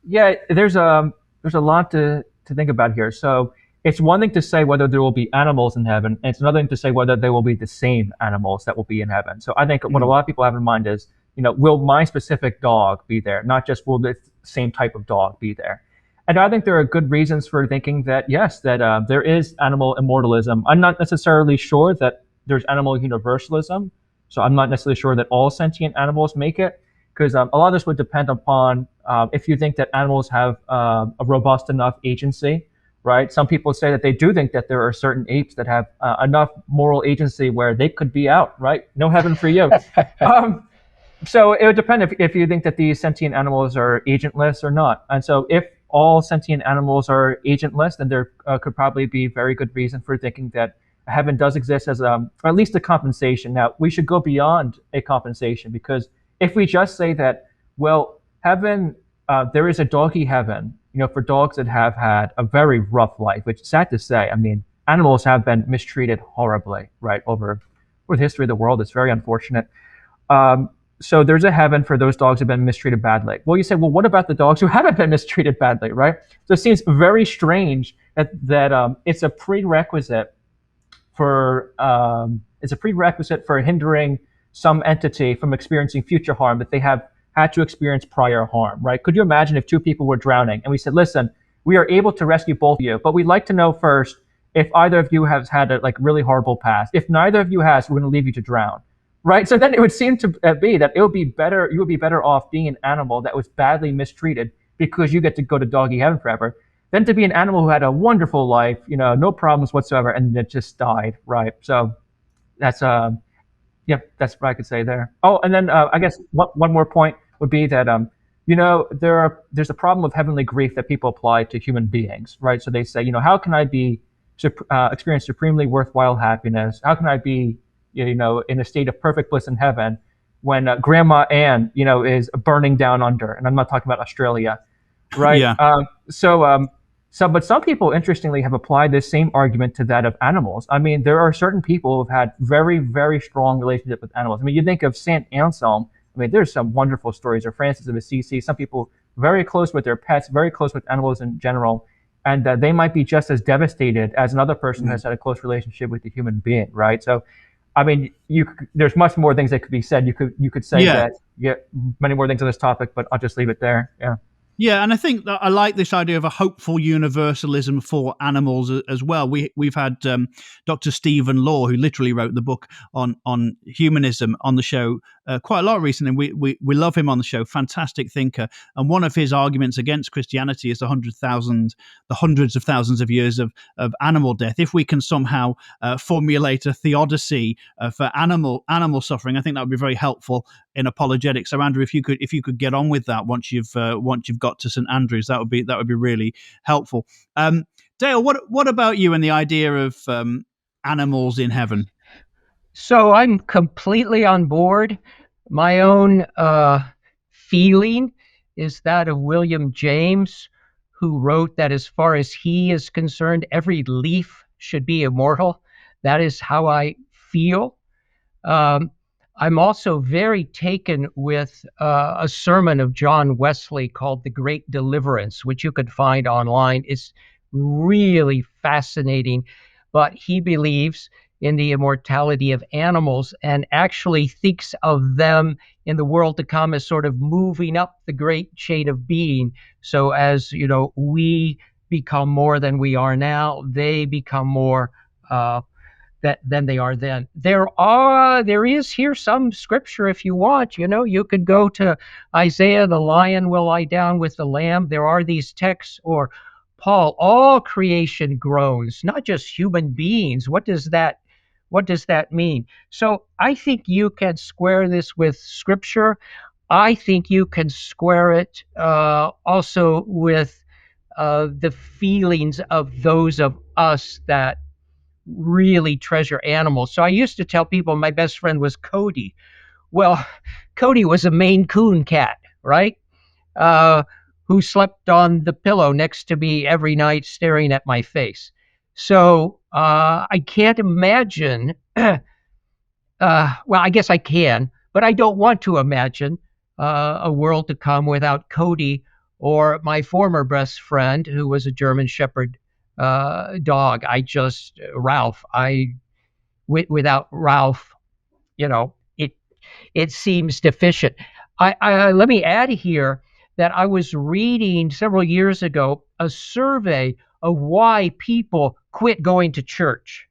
Yeah, there's a lot to think about here. So it's one thing to say whether there will be animals in heaven, and it's another thing to say whether they will be the same animals that will be in heaven. So I think what a lot of people have in mind is, will my specific dog be there? Not just will the same type of dog be there. And I think there are good reasons for thinking that, yes, that there is animal immortalism. I'm not necessarily sure that there's animal universalism. So I'm not necessarily sure that all sentient animals make it, because a lot of this would depend upon if you think that animals have a robust enough agency. Right? Some people say that they do think that there are certain apes that have enough moral agency where they could be out, right? No heaven for you. So it would depend if you think that these sentient animals are agentless or not. And so if all sentient animals are agentless, then there could probably be very good reason for thinking that heaven does exist as or at least a compensation. Now, we should go beyond a compensation, because if we just say that, well, heaven, there is a doggy heaven, for dogs that have had a very rough life, which is sad to say. I mean, animals have been mistreated horribly, right, over the history of the world. It's very unfortunate. So there's a heaven for those dogs who have been mistreated badly. Well, you say, well, what about the dogs who haven't been mistreated badly, right? So it seems very strange that it's a prerequisite for hindering some entity from experiencing future harm that they have had to experience prior harm, right? Could you imagine if two people were drowning and we said, listen, we are able to rescue both of you, but we'd like to know first if either of you has had a really horrible past. If neither of you has, we're going to leave you to drown, right? So then it would seem to be that you would be better off being an animal that was badly mistreated because you get to go to doggy heaven forever, than to be an animal who had a wonderful life, no problems whatsoever, and it just died, right? So that's that's what I could say there. Oh, and then I guess one more point would be that there's a problem of heavenly grief that people apply to human beings, right? So they say, how can I experience supremely worthwhile happiness? How can I be, in a state of perfect bliss in heaven when Grandma Anne, is burning down under? And I'm not talking about Australia, right? Yeah. But some people, interestingly, have applied this same argument to that of animals. I mean, there are certain people who have had very, very strong relationship with animals. I mean, you think of Saint Anselm. I mean, there's some wonderful stories, or Francis of Assisi. Some people very close with their pets, very close with animals in general, and they might be just as devastated as another person who has had a close relationship with a human being, right? So, I mean, there's much more things that could be said. You could say that, many more things on this topic, but I'll just leave it there. Yeah. Yeah, and I think that I like this idea of a hopeful universalism for animals as well. We've had Dr. Stephen Law, who literally wrote the book on humanism, on the show quite a lot recently. We love him on the show. Fantastic thinker, and one of his arguments against Christianity is the hundreds of thousands of years of animal death. If we can somehow formulate a theodicy for animal suffering, I think that would be very helpful in apologetics. So, Andrew, if you could get on with that once you've got to St Andrews, that would be really helpful. Dale, what about you and the idea of animals in heaven? So I'm completely on board. My own feeling is that of William James, who wrote that as far as he is concerned, every leaf should be immortal. That is how I feel. I'm also very taken with a sermon of John Wesley called The Great Deliverance, which you could find online. It's really fascinating, but he believes in the immortality of animals and actually thinks of them in the world to come as sort of moving up the great chain of being. So as, we become more than we are now, they become more than they are then. There is here some scripture if you want. You could go to Isaiah, the lion will lie down with the lamb. There are these texts, or Paul, all creation groans, not just human beings. What does that mean? So I think you can square this with scripture. I think you can square it also with the feelings of those of us that really treasure animals. So I used to tell people my best friend was Cody. Well, Cody was a Maine Coon cat, right? Who slept on the pillow next to me every night staring at my face. So I can't imagine, well, I guess I can, but I don't want to imagine a world to come without Cody or my former best friend, who was a German Shepherd dog. Ralph. Without Ralph, it seems deficient. Let me add here that I was reading several years ago a survey of why people quit going to church.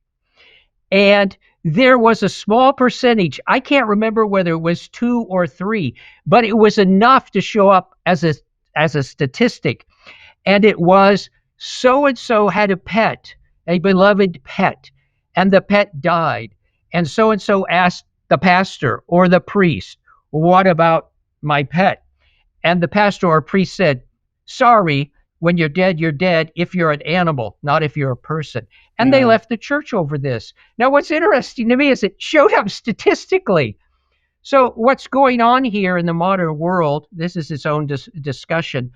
And there was a small percentage, I can't remember whether it was 2 or 3, but it was enough to show up as a statistic. And it was, so-and-so had a pet, a beloved pet, and the pet died. And so-and-so asked the pastor or the priest, what about my pet? And the pastor or priest said, sorry, when you're dead if you're an animal, not if you're a person. And they left the church over this. Now, what's interesting to me is it showed up statistically. So what's going on here in the modern world, this is its own discussion,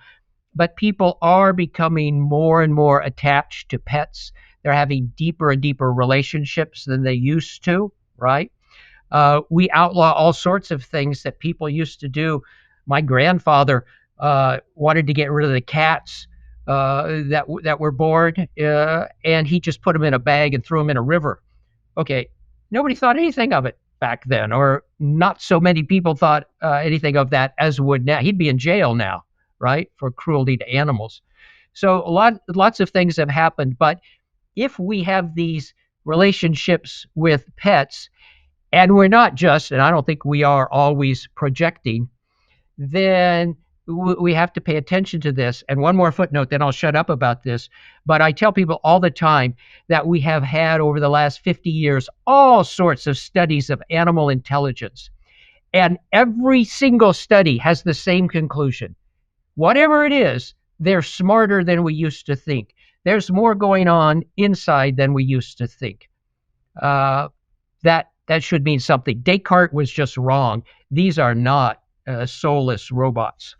but people are becoming more and more attached to pets. They're having deeper and deeper relationships than they used to, right? We outlaw all sorts of things that people used to do. My grandfather wanted to get rid of the cats that were born, and he just put them in a bag and threw them in a river. Okay, nobody thought anything of it back then, or not so many people thought anything of that as would now. He'd be in jail now, right, for cruelty to animals. So lots of things have happened, but if we have these relationships with pets, and we're not just, and I don't think we are always projecting, then we have to pay attention to this. And one more footnote, then I'll shut up about this. But I tell people all the time that we have had over the last 50 years all sorts of studies of animal intelligence. And every single study has the same conclusion. Whatever it is, they're smarter than we used to think. There's more going on inside than we used to think. That should mean something. Descartes was just wrong. These are not soulless robots.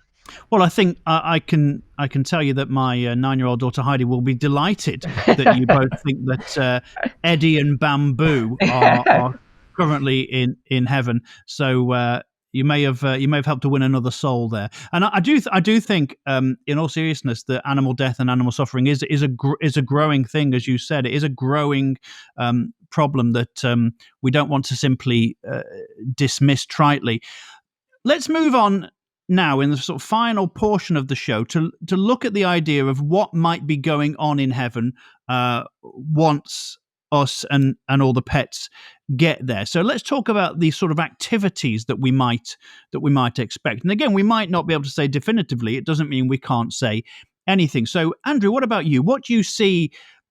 Well, I think I can tell you that my 9-year-old daughter Heidi will be delighted that you both think that Eddie and Bamboo are currently in heaven. So you may have helped to win another soul there. And I do think, in all seriousness, that animal death and animal suffering is a growing thing, as you said. It is a growing problem that we don't want to simply dismiss tritely. Let's move on now in the sort of final portion of the show to look at the idea of what might be going on in heaven once us and all the pets get there. So let's talk about the sort of activities that we might expect. And again, we might not be able to say definitively. It doesn't mean we can't say anything. So Andrew, what about you? What do you see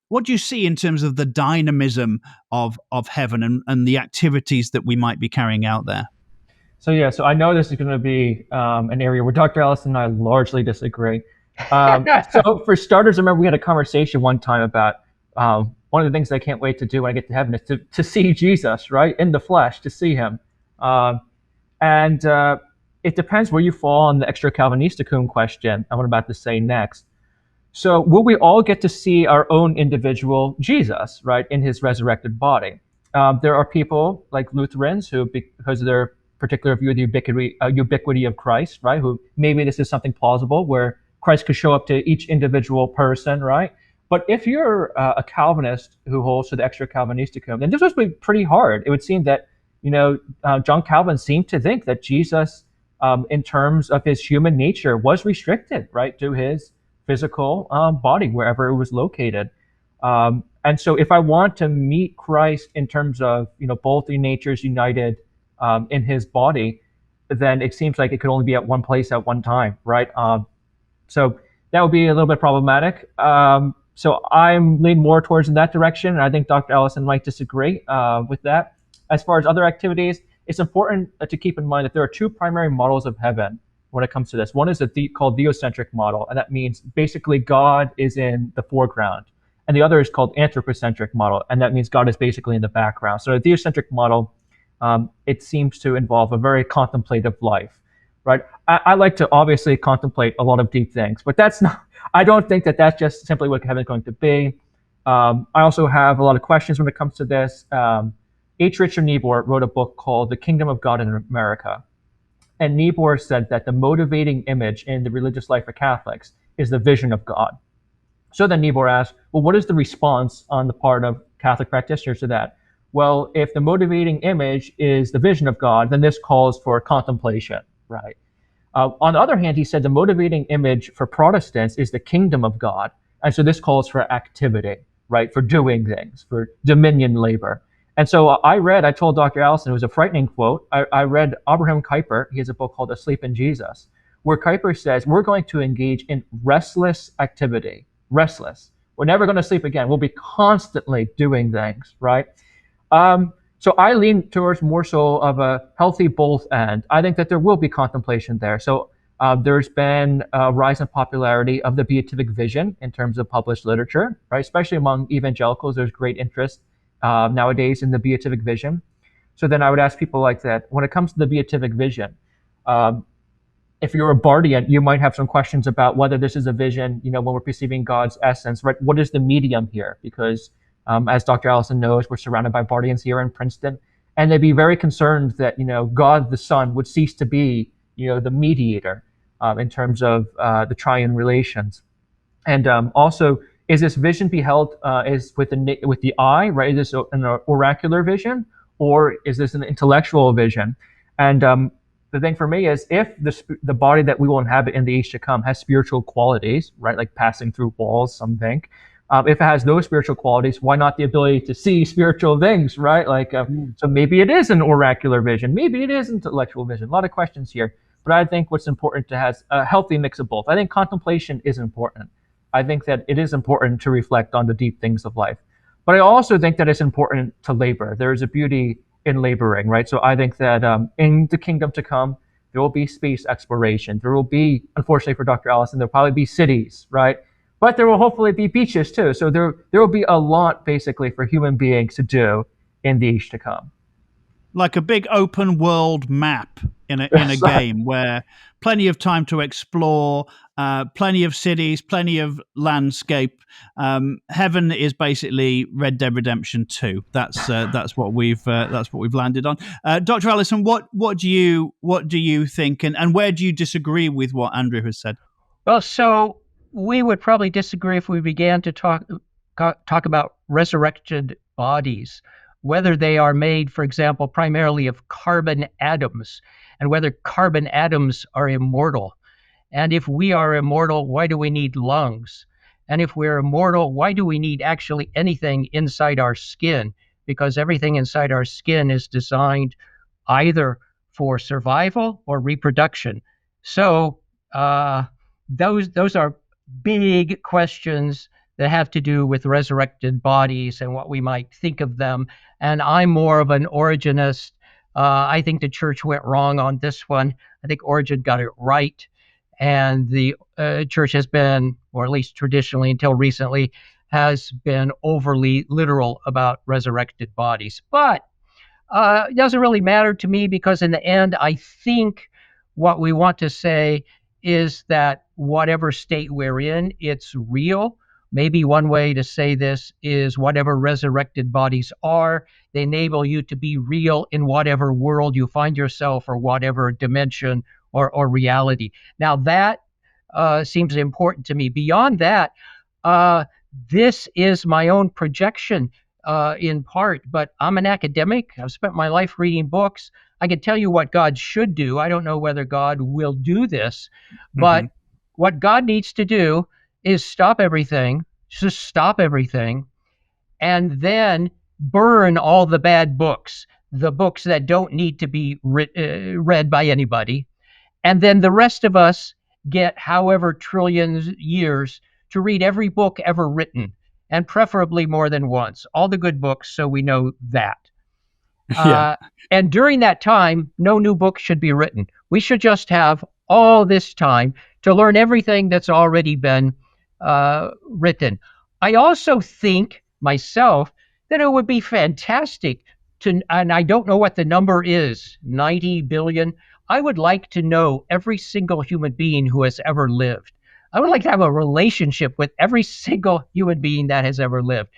in terms of the dynamism of heaven and the activities that we might be carrying out there? So I know this is going to be an area where Dr. Allison and I largely disagree. So for starters, I remember we had a conversation one time about one of the things I can't wait to do when I get to heaven is to see Jesus, right, in the flesh, to see him. And it depends where you fall on the extra Calvinisticum question I'm about to say next. So will we all get to see our own individual Jesus, right, in his resurrected body? There are people like Lutherans who, because of their particular view of the ubiquity of Christ, right, who maybe this is something plausible where Christ could show up to each individual person, right? But if you're a Calvinist who holds to the extra Calvinisticum, then this would be pretty hard. It would seem that, John Calvin seemed to think that Jesus, in terms of his human nature, was restricted, right, to his physical body, wherever it was located. And so if I want to meet Christ in terms of, both the natures united in his body, then it seems like it could only be at one place at one time, right? So that would be a little bit problematic. So I'm leaning more towards in that direction, and I think Dr. Allison might disagree with that. As far as other activities, it's important to keep in mind that there are two primary models of heaven when it comes to this. One is called theocentric model, and that means basically God is in the foreground. And the other is called anthropocentric model, and that means God is basically in the background. So the theocentric model, it seems to involve a very contemplative life, right? I like to obviously contemplate a lot of deep things, but I don't think that that's just simply what heaven is going to be. I also have a lot of questions when it comes to this. H. Richard Niebuhr wrote a book called The Kingdom of God in America. And Niebuhr said that the motivating image in the religious life of Catholics is the vision of God. So then Niebuhr asked, well, what is the response on the part of Catholic practitioners to that? Well, if the motivating image is the vision of God, then this calls for contemplation, right? On the other hand, he said the motivating image for Protestants is the kingdom of God. And so this calls for activity, right? For doing things, for dominion labor. And so I told Dr. Allison, it was a frightening quote. I read Abraham Kuyper. He has a book called Asleep in Jesus, where Kuyper says, we're going to engage in restless activity. Restless. We're never going to sleep again. We'll be constantly doing things, right? So I lean towards more so of a healthy both end. I think that there will be contemplation there. So there's been a rise in popularity of the beatific vision in terms of published literature, right? Especially among evangelicals, there's great interest nowadays in the beatific vision. So then I would ask people like that, when it comes to the beatific vision, if you're a Bardian, you might have some questions about whether this is a vision, when we're perceiving God's essence, right? What is the medium here? Because as Dr. Allison knows, we're surrounded by Bardians here in Princeton, and they'd be very concerned that, God the Son would cease to be, the mediator in terms of the triune relations. And also, is this vision beheld is with the eye, right? Is this an oracular vision, or is this an intellectual vision? And the thing for me is, if the body that we will inhabit in the age to come has spiritual qualities, right, like passing through walls, some think. If it has those spiritual qualities, why not the ability to see spiritual things, right? So maybe it is an oracular vision, maybe it is intellectual vision. A lot of questions here, but I think what's important to have a healthy mix of both. I think contemplation is important. I think that it is important to reflect on the deep things of life, but I also think that it's important to labor. There is a beauty in laboring, right? So I think that in the kingdom to come, there will be space exploration. There will be, unfortunately for Dr. Allison, there'll probably be cities, right? But there will hopefully be beaches too. So there will be a lot basically for human beings to do in the age to come. Like a big open world map in a game where plenty of time to explore, plenty of cities, plenty of landscape. Heaven is basically Red Dead Redemption 2. That's what we've landed on. Dr. Allison, what do you think, and where do you disagree with what Andrew has said? Well, so we would probably disagree if we began to talk about resurrected bodies. whether they are made, for example, primarily of carbon atoms, and whether carbon atoms are immortal. And if we are immortal, why do we need lungs? And if we're immortal, why do we need actually anything inside our skin? Because everything inside our skin is designed either for survival or reproduction. So those are big questions that have to do with resurrected bodies and what we might think of them. And I'm more of an Origenist. I think the church went wrong on this one. I think Origen got it right. And the church has been, or at least traditionally until recently, has been overly literal about resurrected bodies. But it doesn't really matter to me, because in the end, I think what we want to say is that whatever state we're in, it's real. Maybe one way to say this is whatever resurrected bodies are, they enable you to be real in whatever world you find yourself, or whatever dimension or reality. Now that seems important to me. Beyond that, this is my own projection in part, but I'm an academic. I've spent my life reading books. I can tell you what God should do. I don't know whether God will do this, but what God needs to do is stop everything, just stop everything, and then burn all the bad books, the books that don't need to be read by anybody. And then the rest of us get however trillions years to read every book ever written, and preferably more than once, all the good books, so we know that. And during that time, no new book should be written. We should just have all this time to learn everything that's already been written. I also think myself that it would be fantastic to, and I don't know what the number is, 90 billion. I would like to know every single human being who has ever lived. I would like to have a relationship with every single human being that has ever lived.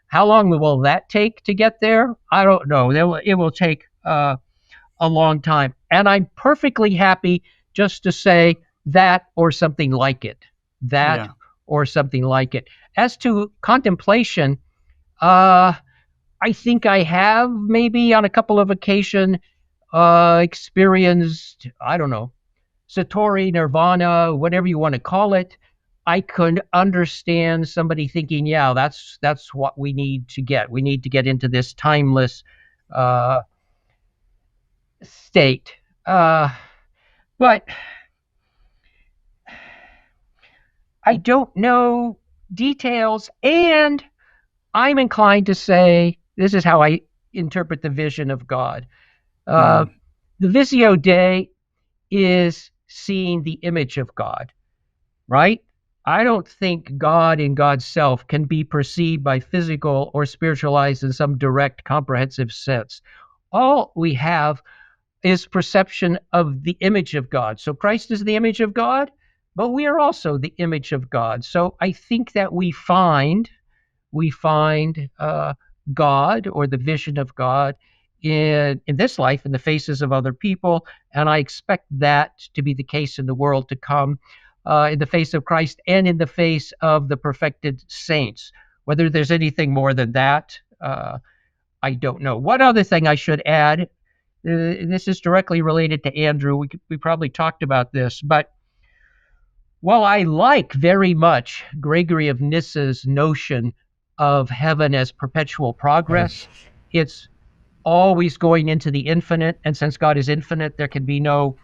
How long will that take to get there? I don't know. It will take a long time. And I'm perfectly happy just to say that or something like it. Or something like it. As to contemplation, I think I have maybe on a couple of occasions experienced, I don't know, Satori, Nirvana, whatever you want to call it. I could understand somebody thinking, yeah, that's what we need to get. We need to get into this timeless state. But I don't know details, and I'm inclined to say this is how I interpret the vision of God. The Visio Dei is seeing the image of God, right? I don't think God in God's self can be perceived by physical or spiritualized in some direct, comprehensive sense. All we have is perception of the image of God. So Christ is the image of God, but we are also the image of God. So I think that we find God, or the vision of God, in this life in the faces of other people, and I expect that to be the case in the world to come, in the face of Christ and in the face of the perfected saints. Whether there's anything more than that, I don't know. One other thing I should add, this is directly related to Andrew. We probably talked about this, but while I like very much Gregory of Nyssa's notion of heaven as perpetual progress, it's always going into the infinite, and since God is infinite, there can be no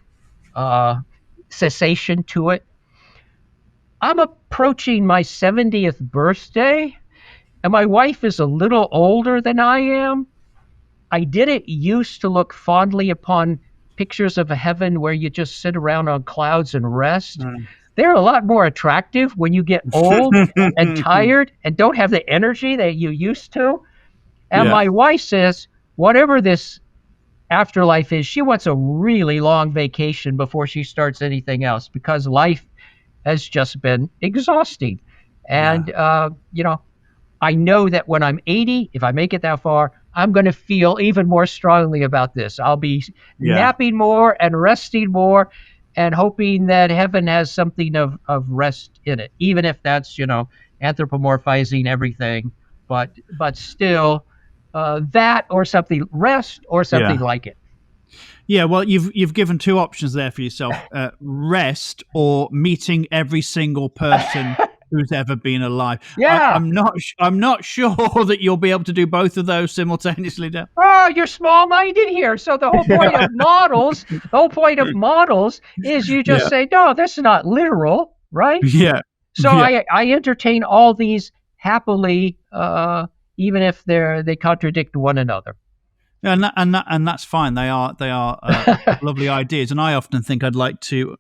cessation to it. I'm approaching my 70th birthday, and my wife is a little older than I am. I didn't used to look fondly upon pictures of a heaven where you just sit around on clouds and rest. They're a lot more attractive when you get old and tired and don't have the energy that you used to. And my wife says, whatever this afterlife is, she wants a really long vacation before she starts anything else, because life has just been exhausting. And, I know that when I'm 80, if I make it that far, I'm going to feel even more strongly about this. I'll be napping more and resting more and hoping that heaven has something of rest in it, even if that's, anthropomorphizing everything. But still, that or something, rest or something like it. Yeah, well, you've given two options there for yourself: rest or meeting every single person who's ever been alive. Yeah. I'm not sure that you'll be able to do both of those simultaneously. Dan. Oh, you're small-minded here. So the whole point of models is you just say, no, this is not literal, right? Yeah. So I entertain all these happily, even if they contradict one another. And that's fine. They are lovely ideas. And I often think I'd like to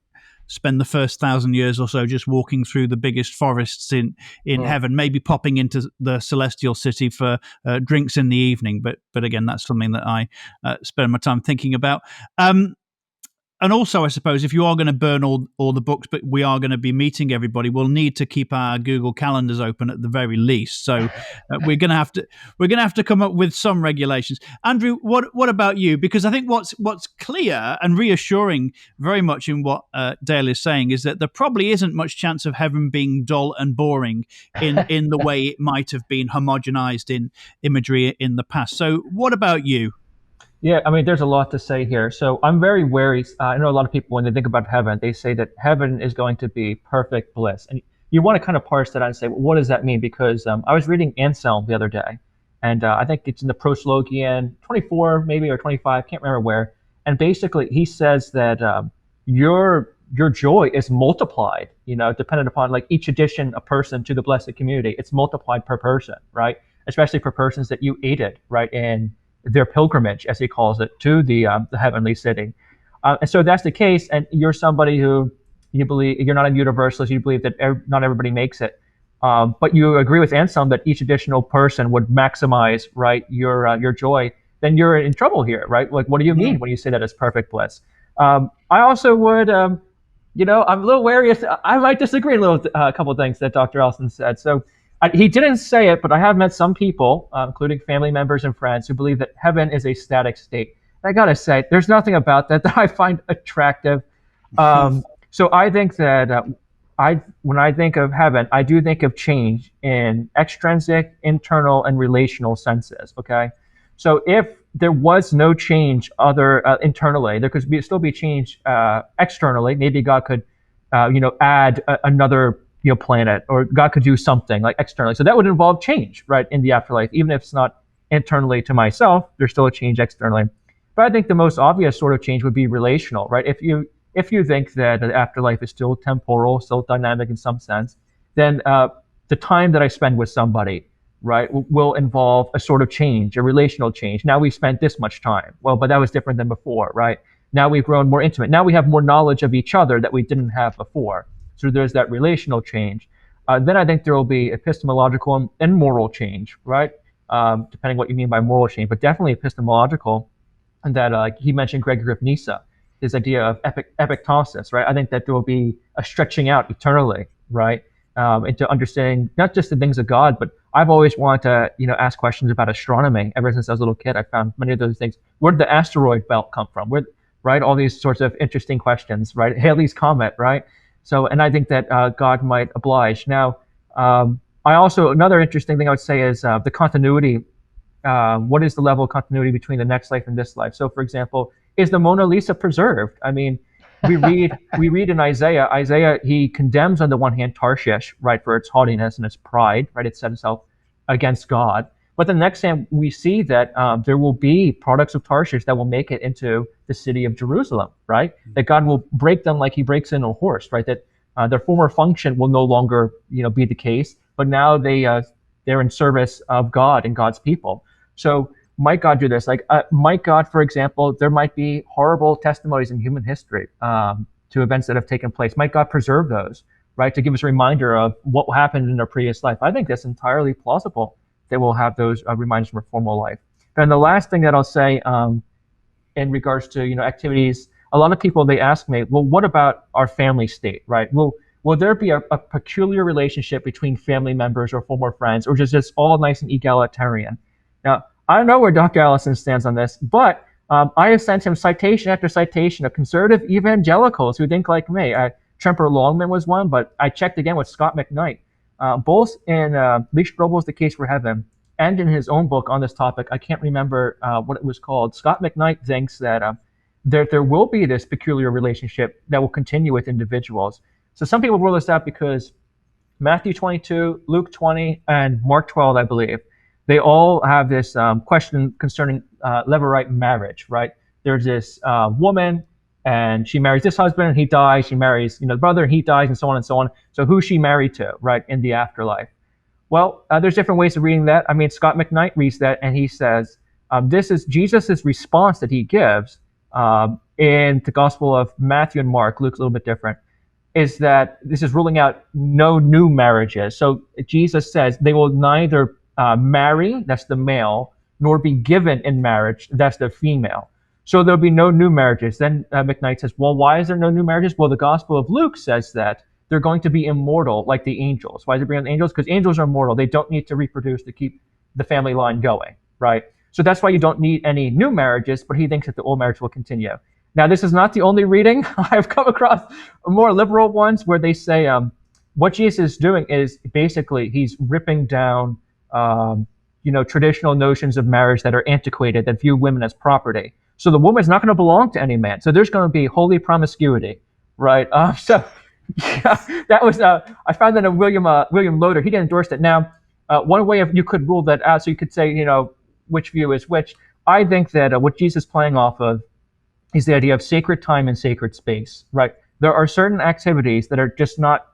spend the first 1,000 years or so just walking through the biggest forests in heaven, maybe popping into the celestial city for drinks in the evening. But again, that's something that I spend my time thinking about. And also, I suppose, if you are going to burn all the books, but we are going to be meeting everybody, we'll need to keep our Google calendars open at the very least. So we're going to have to come up with some regulations. Andrew, what about you? Because I think what's clear and reassuring very much in what Dale is saying is that there probably isn't much chance of heaven being dull and boring in the way it might have been homogenized in imagery in the past. So what about you? Yeah, I mean, there's a lot to say here. So I'm very wary. I know a lot of people, when they think about heaven, they say that heaven is going to be perfect bliss. And you want to kind of parse that out and say, well, what does that mean? Because I was reading Anselm the other day, and I think it's in the Proslogian 24 maybe or 25, can't remember where. And basically he says that your joy is multiplied, dependent upon like each addition a person to the blessed community. It's multiplied per person, right? Especially for persons that you aided, right, in their pilgrimage, as he calls it, to the heavenly city. And so if that's the case, and you're somebody who you believe you're not a universalist, you believe that not everybody makes it, but you agree with Anselm that each additional person would maximize, right, your joy, then you're in trouble here, right? Like, what do you mean when you say that it's perfect bliss? I also would, I'm a little wary. I might disagree a couple of things that Dr. Allison said. So he didn't say it, but I have met some people, including family members and friends, who believe that heaven is a static state. And I gotta say, there's nothing about that I find attractive. So I think that when I think of heaven, I do think of change in extrinsic, internal, and relational senses. Okay, so if there was no change internally, there could still be change externally. Maybe God could, add another planet, or God could do something like externally. So that would involve change, right, in the afterlife. Even if it's not internally to myself, there's still a change externally. But I think the most obvious sort of change would be relational, right? If you think that the afterlife is still temporal, still dynamic in some sense, then the time that I spend with somebody, right, will involve a sort of change, a relational change. Now we've spent this much time. Well, but that was different than before, right? Now we've grown more intimate. Now we have more knowledge of each other that we didn't have before. So there's that relational change. Then I think there will be epistemological and moral change, right? Depending what you mean by moral change, but definitely epistemological. And that he mentioned Gregory of Nyssa, his idea of epictosis, right? I think that there will be a stretching out eternally, right? Into understanding not just the things of God, but I've always wanted to, ask questions about astronomy. Ever since I was a little kid, I found many of those things. Where did the asteroid belt come from? Right? All these sorts of interesting questions, right? Halley's Comet, right? So, and I think that God might oblige. Now, another interesting thing I would say is the continuity. What is the level of continuity between the next life and this life? So, for example, is the Mona Lisa preserved? I mean, we read in Isaiah. Isaiah, he condemns on the one hand Tarshish, right, for its haughtiness and its pride, right? It set itself against God. But the next hand, we see that there will be products of Tarshish that will make it into the city of Jerusalem, right? That God will break them like he breaks in a horse, right? That their former function will no longer, be the case, but now they're in service of God and God's people. So might God do this? Like, might God, for example, there might be horrible testimonies in human history to events that have taken place. Might God preserve those, right? To give us a reminder of what happened in their previous life. I think that's entirely plausible. They will have those reminders from a formal life. And the last thing that I'll say in regards to activities, a lot of people, they ask me, well, what about our family state, right? Will there be a peculiar relationship between family members or former friends, or just all nice and egalitarian? Now, I don't know where Dr. Allison stands on this, but I have sent him citation after citation of conservative evangelicals who think like me. Tremper Longman was one, but I checked again with Scott McKnight. Both in Lee Strobel's The Case for Heaven and in his own book on this topic, I can't remember what it was called, Scott McKnight thinks that there will be this peculiar relationship that will continue with individuals. So some people rule this out because Matthew 22, Luke 20, and Mark 12, I believe, they all have this question concerning levirate marriage, right? There's this woman, and she marries this husband, and he dies. She marries, the brother, and he dies, and so on and so on. So who's she married to, right, in the afterlife? Well, there's different ways of reading that. I mean, Scott McKnight reads that, and he says, this is Jesus' response that he gives in the Gospel of Matthew and Mark. Luke's a little bit different. Is that this is ruling out no new marriages. So Jesus says they will neither marry, that's the male, nor be given in marriage, that's the female. So there'll be no new marriages. Then McKnight says, well, why is there no new marriages? Well, the Gospel of Luke says that they're going to be immortal like the angels. Why does it bring on the angels? Because angels are immortal. They don't need to reproduce to keep the family line going, right? So that's why you don't need any new marriages, but he thinks that the old marriage will continue. Now, this is not the only reading. I've come across more liberal ones where they say what Jesus is doing is basically he's ripping down, traditional notions of marriage that are antiquated, that view women as property. So the woman's not going to belong to any man. So there's going to be holy promiscuity, right? That was I found that in William Loader. He didn't endorse it. Now, one way you could rule that out, so you could say, which view is which. I think that what Jesus is playing off of is the idea of sacred time and sacred space, right? There are certain activities that are just not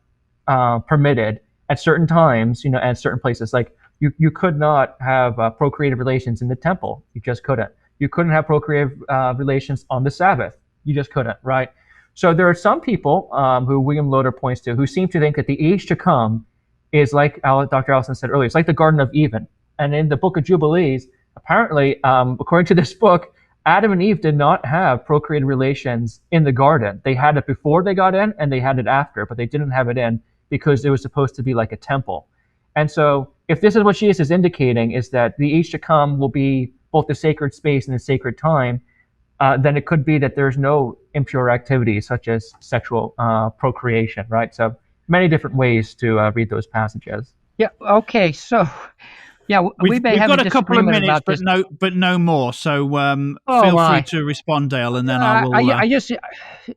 permitted at certain times, at certain places. Like you could not have procreative relations in the temple. You just couldn't. You couldn't have procreative relations on the Sabbath. You just couldn't, right? So there are some people who William Loader points to who seem to think that the age to come is like Dr. Allison said earlier. It's like the Garden of Eden. And in the Book of Jubilees, apparently, according to this book, Adam and Eve did not have procreated relations in the garden. They had it before they got in, and they had it after, but they didn't have it in because it was supposed to be like a temple. And so if this is what Jesus is indicating, is that the age to come will be both the sacred space and the sacred time, then it could be that there's no impure activities such as sexual procreation, right? So many different ways to read those passages. Yeah, okay, so... Yeah, we may have got a couple of minutes, but no more. So feel free to respond, Dale, and then I will.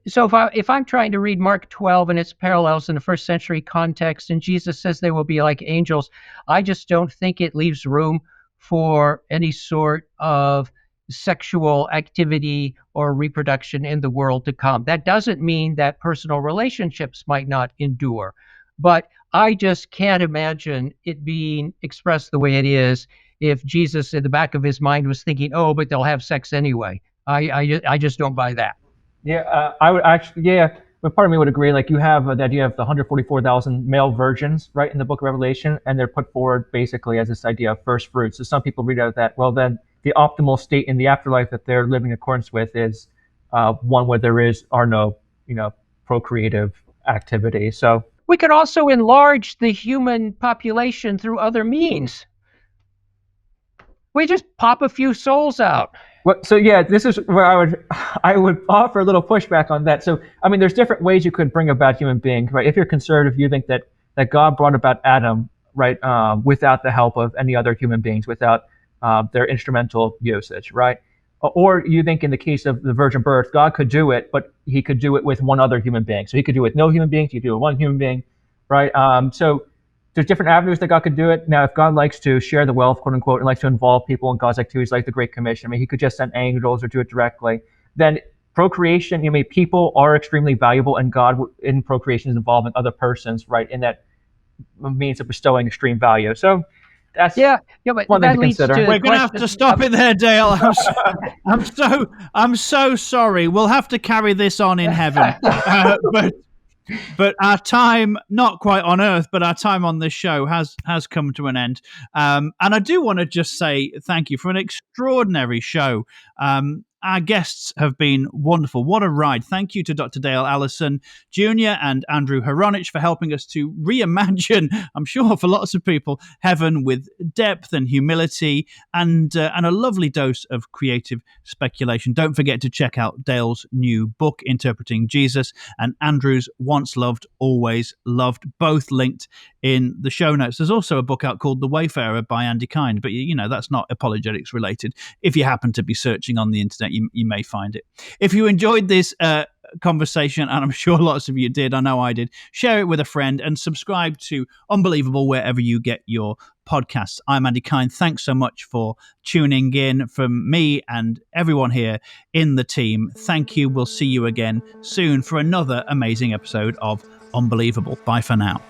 So if I'm trying to read Mark 12 and its parallels in the first century context, and Jesus says they will be like angels, I just don't think it leaves room for any sort of sexual activity or reproduction in the world to come. That doesn't mean that personal relationships might not endure, but I just can't imagine it being expressed the way it is if Jesus in the back of his mind was thinking, oh, but they'll have sex anyway. I just don't buy that. Yeah, I would actually, but part of me would agree. Like you have the idea of the 144,000 male virgins, right, in the Book of Revelation, and they're put forward basically as this idea of first fruits. So some people read out that, well, then the optimal state in the afterlife that they're living in accordance with is one where there are no, procreative activity. So we could also enlarge the human population through other means. We just pop a few souls out. Well, so yeah, this is where I would offer a little pushback on that. So I mean, there's different ways you could bring about human beings, right? If you're conservative, you think that God brought about Adam, right, without the help of any other human beings, without their instrumental usage, right? Or you think in the case of the virgin birth, God could do it, but he could do it with one other human being. So he could do it with no human beings, he could do it with one human being, right? So there's different avenues that God could do it. Now, if God likes to share the wealth, quote unquote, and likes to involve people in God's activities like the Great Commission, I mean, he could just send angels or do it directly. Then procreation, people are extremely valuable, and God in procreation is involving other persons, right? In that means of bestowing extreme value. So that's but one thing to consider. We're going to have to stop it there, Dale. I'm so sorry. We'll have to carry this on in heaven. But our time, not quite on earth, but our time on this show has come to an end. And I do want to just say thank you for an extraordinary show. Our guests have been wonderful. What a ride. Thank you to Dr. Dale Allison Jr. and Andrew Hronich for helping us to reimagine, I'm sure for lots of people, heaven with depth and humility and a lovely dose of creative speculation. Don't forget to check out Dale's new book, Interpreting Jesus, and Andrew's Once Loved, Always Loved, both linked in the show notes. There's also a book out called The Wayfarer by Andy Kind, but that's not apologetics related. If you happen to be searching on the internet, you may find it. If you enjoyed this conversation, and I'm sure lots of you did, I know I did, share it with a friend and subscribe to Unbelievable wherever you get your podcasts. I'm Andy Kind. Thanks so much for tuning in. From me and everyone here in the team, thank you. We'll see you again soon for another amazing episode of Unbelievable. Bye for now.